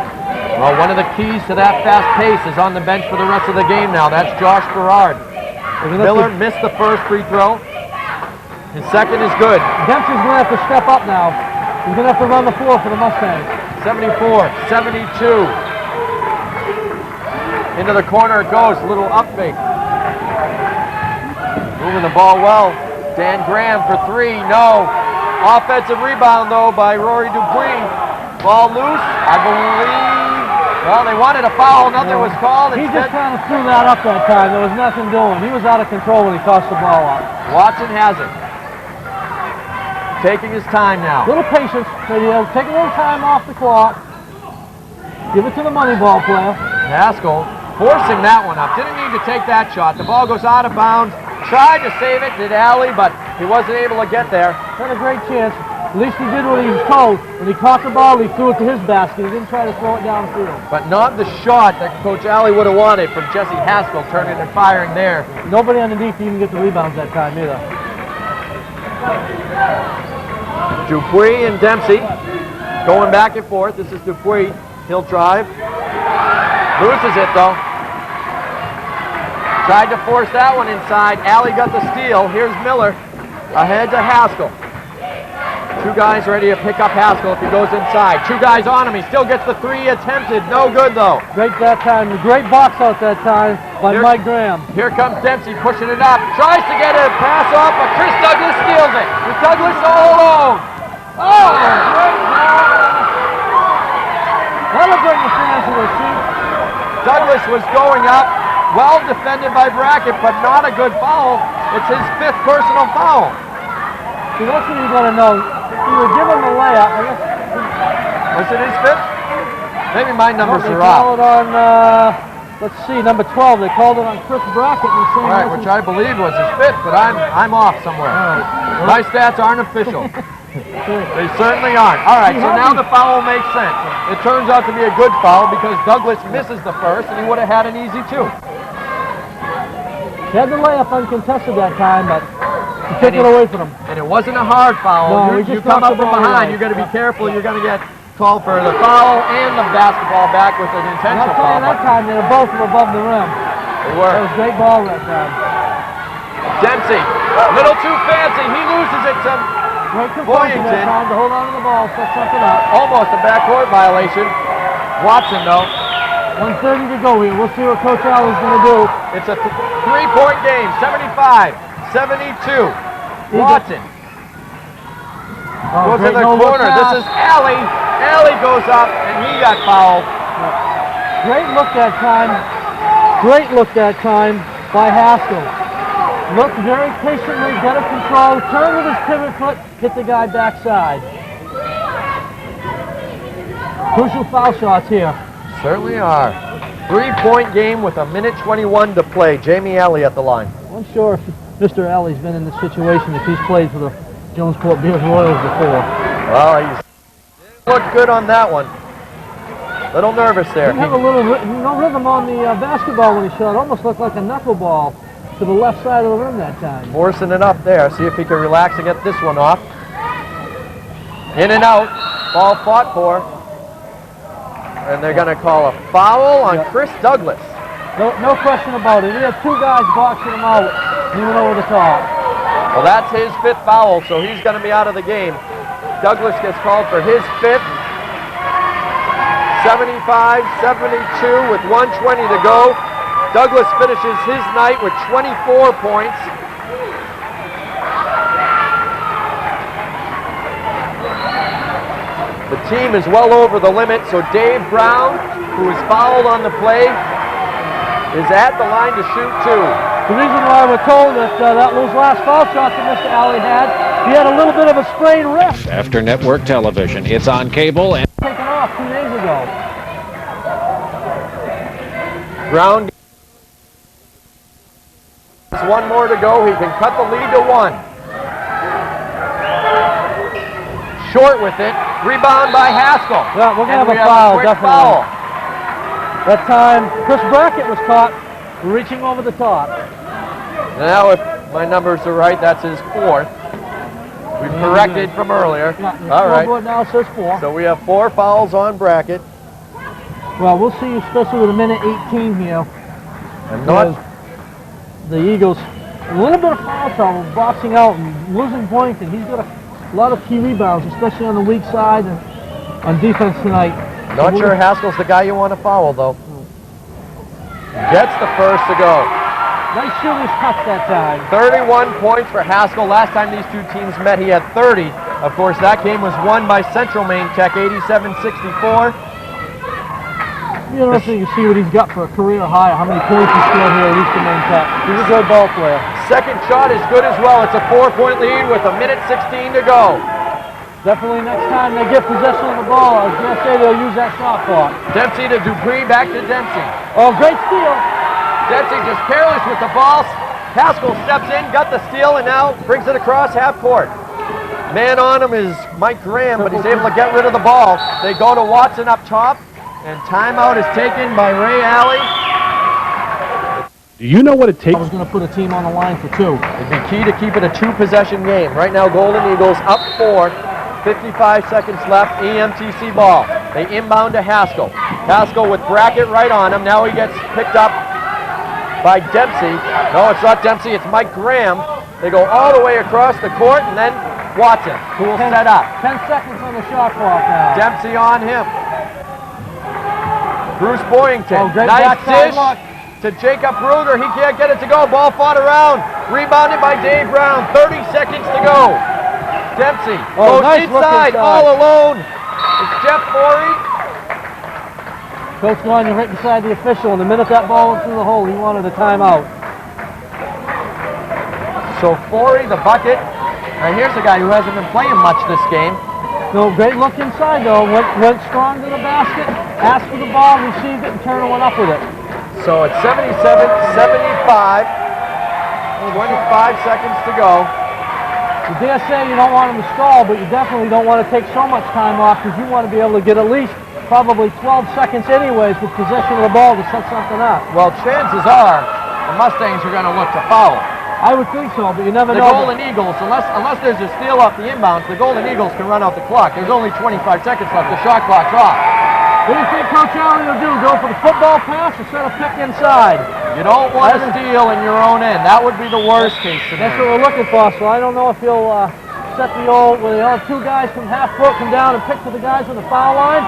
Well, one of the keys to that fast pace is on the bench for the rest of the game now. That's Josh Berard. Miller missed the first free throw. His second is good. Dempsey's going to have to step up now. He's going to have to run the floor for the Mustangs. 74-72. Into the corner it goes. Little up fake. Moving the ball well. Dan Graham for 3. No. Offensive rebound, though, by Rory Dupuis. Ball loose, I believe. Well, they wanted a foul. Nothing was called. He just kind of threw that up that time. There was nothing doing. He was out of control when he tossed the ball up. Watson has it. Taking his time now. Little patience. Take a little time off the clock. Give it to the money ball player. Haskell forcing that one up. Didn't need to take that shot. The ball goes out of bounds. Tried to save it, did Alley, but he wasn't able to get there. Had a great chance. At least he did what he was told. When he caught the ball, he threw it to his basket. He didn't try to throw it downfield. But not the shot that Coach Alley would have wanted from Jesse Haskell, turning and firing there. Nobody underneath even get the rebounds that time either. Dupuis and Dempsey going back and forth. This is Dupuis. He'll drive. Loses it though. Tried to force that one inside. Alley got the steal. Here's Miller ahead to Haskell. Two guys ready to pick up Haskell if he goes inside. Two guys on him. He still gets the three attempted. No good, though. Great that time. Great box out that time by Mike Graham. Here comes Dempsey pushing it up. Tries to get a pass off, but Chris Douglas steals it. With Douglas all alone. Oh! That'll bring the fans to their seat. Douglas was going up. Well defended by Brackett, but not a good foul. It's his 5th personal foul. See, that's what you got to know. If you were given the layup, I guess. Was it his 5th? Maybe my numbers They are call off. it on, let's see, number 12. They called it on Chris Brackett. All right, which I believe was his 5th, but I'm off somewhere. My stats aren't official. They certainly aren't. All right, so now the foul makes sense. It turns out to be a good foul because Douglas misses the first, and he would have had an easy 2. He had the layup uncontested that time, but he took it away from him. And it wasn't a hard foul. No, you come up from behind, you're going to be careful. You're going to get called for the foul and the basketball back with an And intentional I'll tell you foul. that time, they were both above the rim. They That were. was great ball that time. Dempsey, little too fancy. He loses it to Great composure that Boyington. time to hold on to the ball, set something up. almost a backcourt violation. Watson, though. 1:30 to go here. We'll see what Coach Allen's going to do. It's a 3-point game, 75-72. Watson goes in the corner. This is Alley. Alley goes up, and he got fouled. Great look that time. Great look that time by Haskell. Looked very patiently, got it control, turned with his pivot foot, hit the guy backside. Crucial foul shots here. Certainly are. 3-point game with 1:21 to play. Jamie Alley at the line. I'm sure if Mr. Alley's been in this situation if he's played for the Jonesport Bears Royals before. Well, he looked good on that one. Little nervous there. He had a little no rhythm on the basketball when he shot. Almost looked like a knuckleball to the left side of the rim that time. Forcing it up there. See if he can relax and get this one off. In and out. Ball fought for. And they're going to call a foul on Chris Douglas. No question about it. He had two guys boxing him out. He went over the top. Well, that's his 5th foul, so he's going to be out of the game. Douglas gets called for his 5th. 75-72 with 1:20 to go. Douglas finishes his night with 24 points. The team is well over the limit, so Dave Brown, who was fouled on the play, is at the line to shoot 2. The reason why we're told that those last foul shots that Mr. Alley had, he had a little bit of a sprained wrist. After network television, it's on cable and Taken off 2 days ago. Brown has 1 more to go. He can cut the lead to 1. Short with it. Rebound by Haskell. Yeah, we're going to have And we a foul, quick definitely. foul. That time, Chris Brackett was caught reaching over the top. Now, if my numbers are right, that's his 4th. We've corrected from earlier. Yeah, the All right. scoreboard now says 4. So we have 4 fouls on Brackett. Well, we'll see, especially with a minute 18 here. And not The Eagles, a little bit of foul trouble, boxing out and losing points, and he's got a lot of key rebounds, especially on the weak side and on defense tonight. Not sure Haskell's the guy you want to foul, though. Gets the first to go. Nice shooting touch that time. 31 points for Haskell. Last time these two teams met, he had 30. Of course, that game was won by Central Maine Tech, 87-64. It'll be interesting to see what he's got for a career high, how many points he scored here at Eastern Maine Tech. He's a good ball player. Second shot is good as well. It's a 4-point lead with 1:16 to go. Definitely next time they get possession of the ball, I was going to say they'll use that shot clock. Dempsey to Dupree, back to Dempsey. Oh, great steal. Dempsey just careless with the ball. Haskell steps in, got the steal, and now brings it across half court. Man on him is Mike Graham, but he's able to get rid of the ball. They go to Watson up top, and timeout is taken by Ray Alley. Do you know what it I takes? was going to put a team on the line for 2. It'd be key to keep it a 2-possession game. Right now, Golden Eagles up 4. 55 seconds left, EMTC ball. They inbound to Haskell. Haskell with Brackett right on him. Now he gets picked up by Dempsey. No, it's not Dempsey, it's Mike Graham. They go all the way across the court, and then Watson, who will set up. 10 seconds on the shot clock now. Dempsey on him. Bruce Boyington. Oh, great nice backside dish look. to Jacob Ruger. He can't get it to go. Ball fought around. Rebounded by Dave Brown. 30 seconds to go. Dempsey goes nice look inside, inside. all alone. It's Jeff Forey. Coach Gagne right beside the official, and the minute that ball went through the hole, he wanted a timeout. So Forey, the bucket. Now here's a guy who hasn't been playing much this game. No, great look inside though. Went strong to the basket, asked for the ball, received it, and turned and went up with it. So it's 77-75. 25 seconds to go. You dare say you don't want him to stall, but you definitely don't want to take so much time off because you want to be able to get at least probably 12 seconds anyways with possession of the ball to set something up. Well, chances are the Mustangs are going to look to foul. I would think so, but you never The know. Golden Eagles, unless there's a steal off the inbounds, the Golden Eagles can run out the clock. There's only 25 seconds left. The shot clock's off. What do you think Coach Allen will do? Go for the football pass or set a pick inside? You don't want to steal in your own end. That would be the worst case That's scenario. what we're looking for, so I don't know if he'll set the old, where they'll have two guys from half court come down and pick to the guys on the foul line,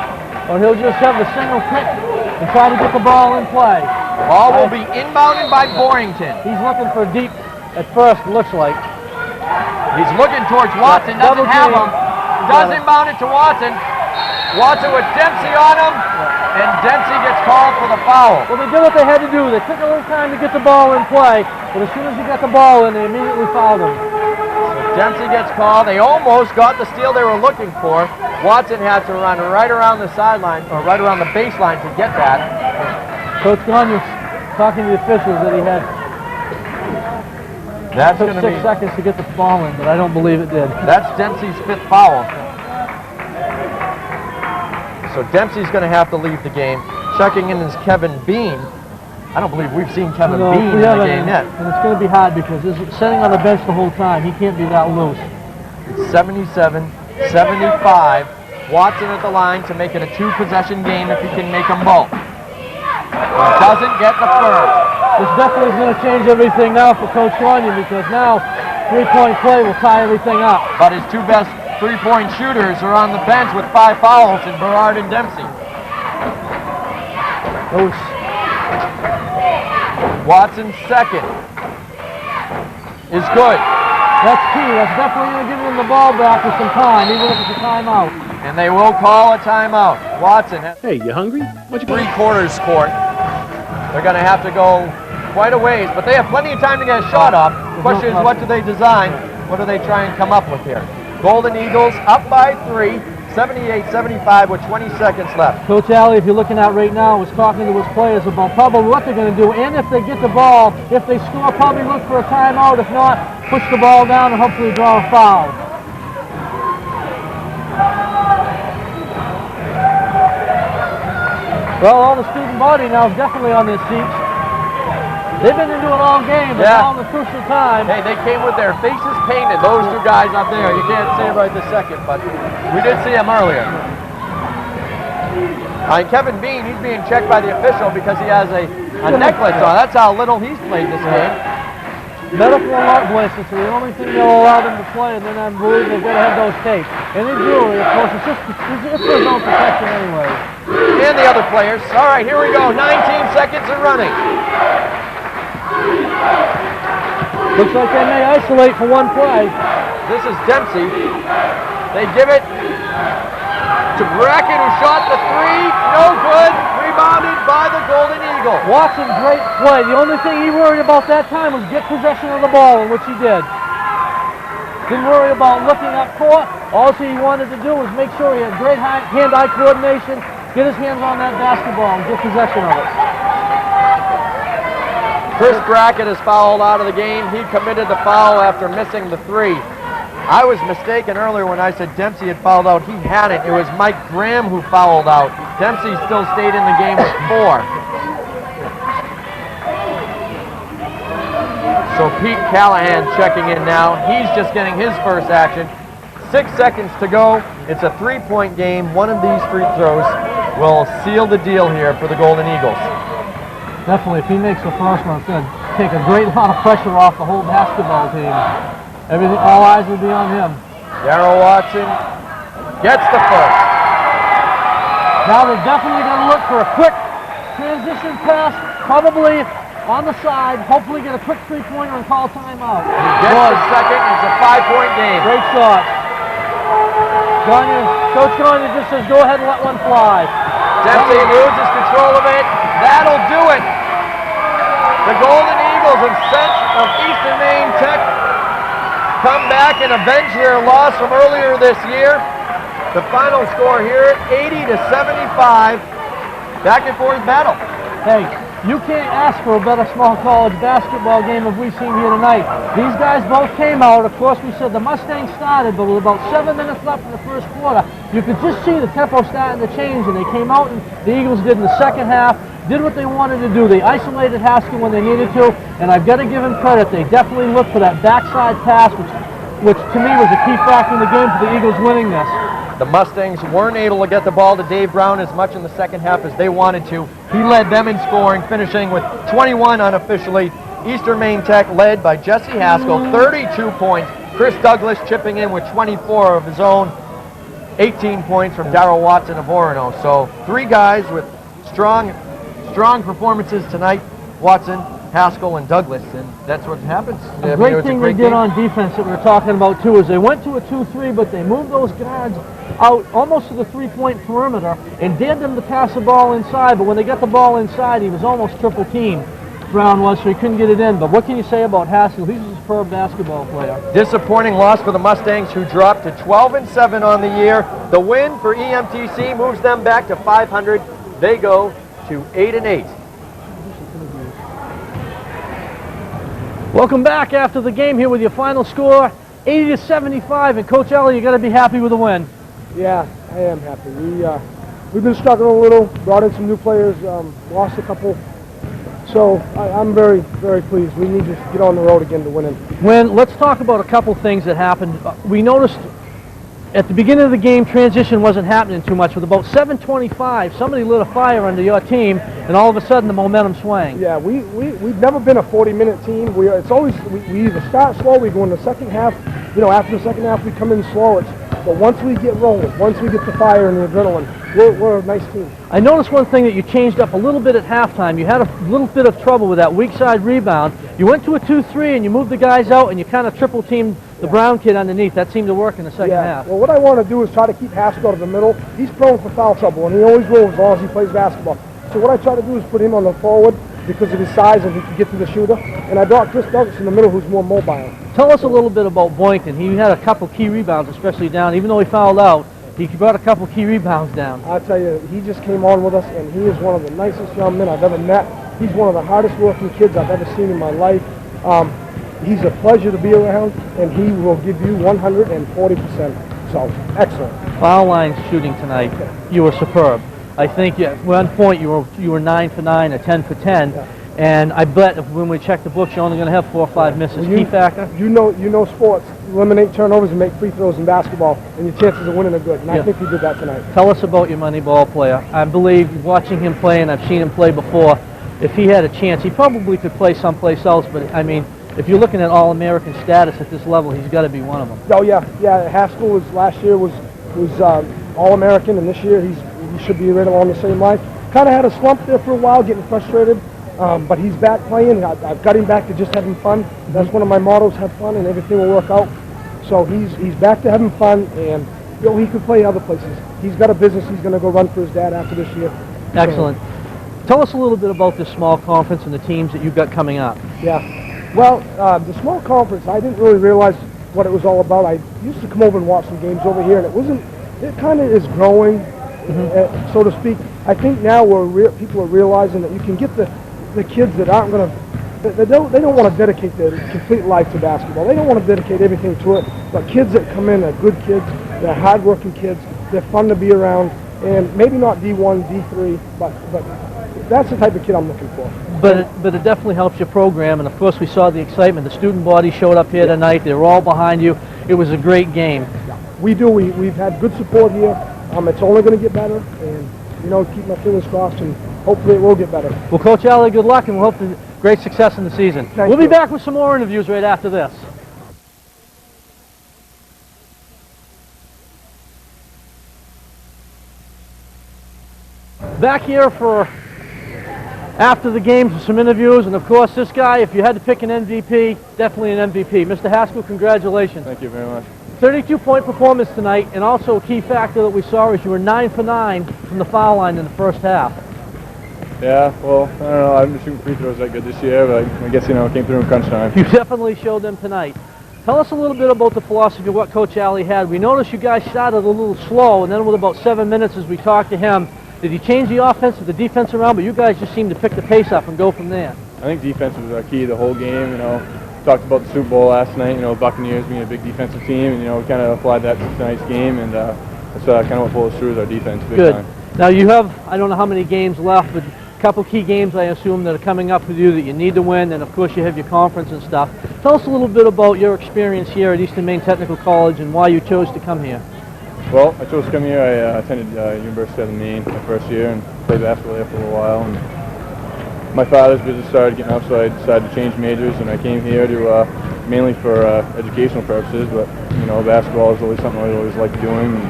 or he'll just have the single pick and try to get the ball in play. Ball will be inbounded by Borington. He's looking for deep at first, it looks like. He's looking towards Watson, doesn't have him. Does inbound it to Watson. Watson with Dempsey on him, and Dempsey gets called for the foul. Well, they did what they had to do. They took a little time to get the ball in play, but as soon as he got the ball in, they immediately fouled him. So Dempsey gets called. They almost got the steal they were looking for. Watson had to run right around the sideline, or right around the baseline to get that. Coach Gagne was talking to the officials that he had That's took going to 6 be, seconds to get the ball in, but I don't believe it did. that's Dempsey's 5th foul. So Dempsey's going to have to leave the game. Checking in is Kevin Bean. I don't believe we've seen Kevin No, Bean in we the haven't, game yet. and it's going to be hard because this is sitting on the bench the whole time. He can't be that loose. It's 77-75. Watson at the line to make it a 2-possession game if he can make them both. He doesn't get the first. This definitely is going to change everything now for Coach Gagne because now three-point play will tie everything up. But his 2 best 3-point shooters are on the bench with 5 fouls in Berard and Dempsey. Watson's second is good. That's key. That's definitely going to give him the ball back with some time, even if it's a timeout. And they will call a timeout. Watson has Hey, you hungry? What you got? 3/4 court. They're going to have to go quite a ways, but they have plenty of time to get a shot off. The question is, what do they design? What do they try and come up with here? Golden Eagles up by 3, 78-75 with 20 seconds left. Coach Alley, if you're looking at right now, is talking to his players about probably what they're going to do, and if they get the ball, if they score, probably look for a timeout. If not, push the ball down and hopefully draw a foul. Well, all the student body now is definitely on their seats. They've been into it all game, but now in the crucial time. Hey, they came with their faces painted, those 2 guys up there. You can't see it right this second, but we did see them earlier. Kevin Bean, he's being checked by the official because he has a necklace on. That's how little he's played this game. Medical alert bracelets are the only thing they'll allow them to play, and then I believe they've got to have those taped. And in jewelry, of course, it's for his own protection anyway. And the other players. All right, here we go. 19 seconds and running. Looks like they may isolate for one play. This is Dempsey. They give it to Brackett, who shot the 3. No good. Rebounded by the Golden Eagle. Watson, great play. The only thing he worried about that time was get possession of the ball, in which he did. Didn't worry about looking up court. All he wanted to do was make sure he had great hand-eye coordination, get his hands on that basketball and get possession of it. Chris Brackett is fouled out of the game. He committed the foul after missing the 3. I was mistaken earlier when I said Dempsey had fouled out. He hadn't. It was Mike Graham who fouled out. Dempsey still stayed in the game with 4. So Pete Callahan checking in now. He's just getting his first action. 6 seconds to go. It's a 3-point game. One of these free throws will seal the deal here for the Golden Eagles. Definitely, if he makes the first one, it's going to take a great amount of pressure off the whole basketball team. Everything, all eyes will be on him. Darrell Watson gets the first. Now they're definitely going to look for a quick transition pass, probably on the side, hopefully get a quick three-pointer and call timeout. He gets the second, it's a 5-point game. Great shot. Coach Gagne just says go ahead and let one fly. Dempsey loses control of it. That'll do it. The Golden Eagles of Eastern Maine Tech come back and avenge their loss from earlier this year. The final score here, 80-75. Back and forth battle. Hey, you can't ask for a better small college basketball game than we've seen here tonight. These guys both came out. Of course, we said the Mustangs started, but with about 7 minutes left in the first quarter, you could just see the tempo starting to change, and they came out, and the Eagles did in the second half, did what they wanted to do. They isolated Haskell when they needed to, and I've got to give them credit. They definitely looked for that backside pass, which to me was a key factor in the game for the Eagles winning this. The Mustangs weren't able to get the ball to Dave Brown as much in the second half as they wanted to. He led them in scoring, finishing with 21 unofficially. Eastern Maine Tech led by Jesse Haskell, 32 points. Chris Douglas chipping in with 24 of his own, 18 points from Darrell Watson of Orono. So 3 guys with strong performances tonight, Watson, Haskell, and Douglas, and that's what happens. A great thing they did on defense that we were talking about too is they went to a 2-3, but they moved those guards out almost to the three-point perimeter and dared them to pass the ball inside, but when they got the ball inside, he was almost triple teamed, Brown was, so he couldn't get it in. But what can you say about Haskell? He's a superb basketball player. Disappointing loss for the Mustangs, who dropped to 12-7 on the year. The win for EMTC moves them back to 500. They go to 8-8. Welcome back after the game here with your final score, 80-75, and Coach Ellie, you got to be happy with the win. Yeah, I am happy. We've been struggling a little, brought in some new players, lost a couple. So I'm very, very pleased. We need to get on the road again to winning. Let's talk about a couple things that happened. We noticed at the beginning of the game, transition wasn't happening too much. With about 7:25, somebody lit a fire under your team, and all of a sudden the momentum swang. Yeah, we've never been a 40-minute team. It's always we either start slow, we go in the second half. You know, after the second half, we come in slow. But once we get rolling, once we get the fire and the adrenaline, we're a nice team. I noticed one thing that you changed up a little bit at halftime. You had a little bit of trouble with that weak side rebound. You went to a 2-3 and you moved the guys out and you kind of triple teamed the Brown kid underneath. That seemed to work in the second half. Well, what I want to do is try to keep Haskell out of the middle. He's prone for foul trouble, and he always will as long as he plays basketball. So what I try to do is put him on the forward because of his size and he can get to the shooter. And I brought Chris Douglas in the middle, who's more mobile. Tell us a little bit about Boynton. He had a couple key rebounds, especially down. Even though he fouled out, he brought a couple key rebounds down. I'll tell you, he just came on with us, and he is one of the nicest young men I've ever met. He's one of the hardest working kids I've ever seen in my life. He's a pleasure to be around, and he will give you 140%. So, excellent. Foul line shooting tonight, you were superb. I think at one point you were 9 for 9 or 10 for 10. Yeah. And I bet if when we check the books, you're only going to have 4 or 5 misses. Key factor? You know sports. Eliminate turnovers and make free throws in basketball, and your chances of winning are good. And I think we did that tonight. Tell us about your money ball player. I believe, watching him play, and I've seen him play before, if he had a chance, he probably could play someplace else. But, I mean, if you're looking at All-American status at this level, he's got to be one of them. Oh, yeah. Haskell last year was All-American, and this year he should be right along the same line. Kind of had a slump there for a while, getting frustrated. But he's back playing. I've got him back to just having fun. That's one of my mottos: have fun, and everything will work out. So he's back to having fun, and he could play other places. He's got a business he's going to go run for his dad after this year. Excellent. So, tell us a little bit about this small conference and the teams that you've got coming up. Yeah. Well, the small conference, I didn't really realize what it was all about. I used to come over and watch some games over here, and it kind of is growing, so to speak. I think now people are realizing that you can get the kids that aren't going to, they don't want to dedicate their complete life to basketball. They don't want to dedicate everything to it. But kids that come in are good kids. They're hard-working kids. They're fun to be around. And maybe not D1, D3, but that's the type of kid I'm looking for. But it definitely helps your program. And, of course, we saw the excitement. The student body showed up here tonight. They were all behind you. It was a great game. Yeah. We do. We've had good support here. It's only going to get better. And, keep my fingers crossed and hopefully it will get better. Well, Coach Alley, good luck, and we'll hope for great success in the season. We'll be back with some more interviews right after this. Back here for after the game for some interviews, and of course this guy, if you had to pick an MVP, definitely an MVP. Mr. Haskell, congratulations. Thank you very much. 32-point performance tonight, and also a key factor that we saw is you were 9 for 9 from the foul line in the first half. Yeah, well, I don't know. I haven't been shooting free throws that good this year, but I guess, it came through in crunch time. You definitely showed them tonight. Tell us a little bit about the philosophy of what Coach Alley had. We noticed you guys started a little slow, and then with about 7 minutes as we talked to him, did he change the offense or the defense around, but you guys just seemed to pick the pace up and go from there? I think defense was key the whole game. Talked about the Super Bowl last night, Buccaneers being a big defensive team, and, we kind of applied that to tonight's game, and that's kind of what pulled us through is our defense big Good. time. Now you have, I don't know how many games left, but a couple key games I assume that are coming up with you that you need to win, and of course you have your conference and stuff. Tell us a little bit about your experience here at Eastern Maine Technical College and why you chose to come here. Well, I chose to come here. I attended University of Maine my first year and played basketball there for a little while. And my father's business started getting up, so I decided to change majors, and I came here to mainly for educational purposes. But basketball is always something I always liked doing. And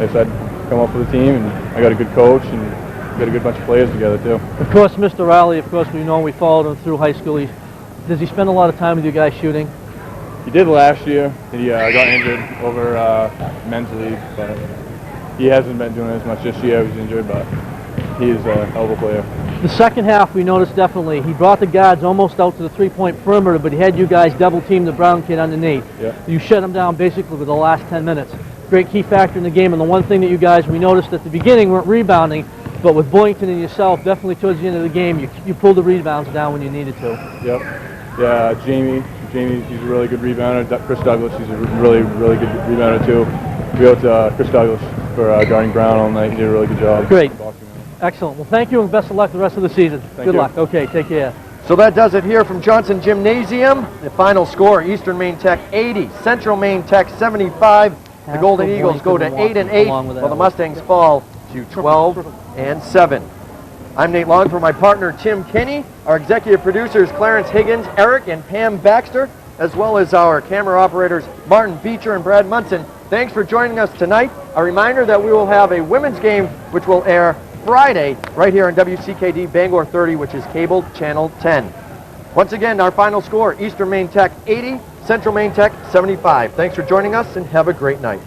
I decided to come up with a team, and I got a good coach and got a good bunch of players together too. Of course, Mr. Riley. Of course, we know we followed him through high school. Does he spend a lot of time with you guys shooting? He did last year. He got injured over men's league, but he hasn't been doing as much this year. He was injured, but he's a hell of a player. The second half, we noticed definitely, he brought the guards almost out to the three-point perimeter, but he had you guys double-team the Brown kid underneath. Yeah. You shut him down basically with the last 10 minutes. Great key factor in the game, and the one thing that you guys, we noticed at the beginning, weren't rebounding, but with Boynton and yourself, definitely towards the end of the game, you pulled the rebounds down when you needed to. Yep. Yeah, Jamie, he's a really good rebounder. Chris Douglas, he's a really, really good rebounder too. We out to Chris Douglas for guarding Brown all night. He did a really good job. Great. Excellent. Well, thank you and best of luck the rest of the season. Good luck. Okay, take care. So that does it here from Johnson Gymnasium. The final score, Eastern Maine Tech 80, Central Maine Tech 75. The Golden Eagles go to 8-8, while the Mustangs fall to 12-7. I'm Nate Long for my partner Tim Kinney. Our executive producers Clarence Higgins, Eric and Pam Baxter, as well as our camera operators Martin Beecher and Brad Munson. Thanks for joining us tonight. A reminder that we will have a women's game which will air Friday right here on WCKD Bangor 30, which is cable channel 10. Once again, our final score, Eastern Maine Tech 80, Central Maine Tech 75. Thanks for joining us and have a great night.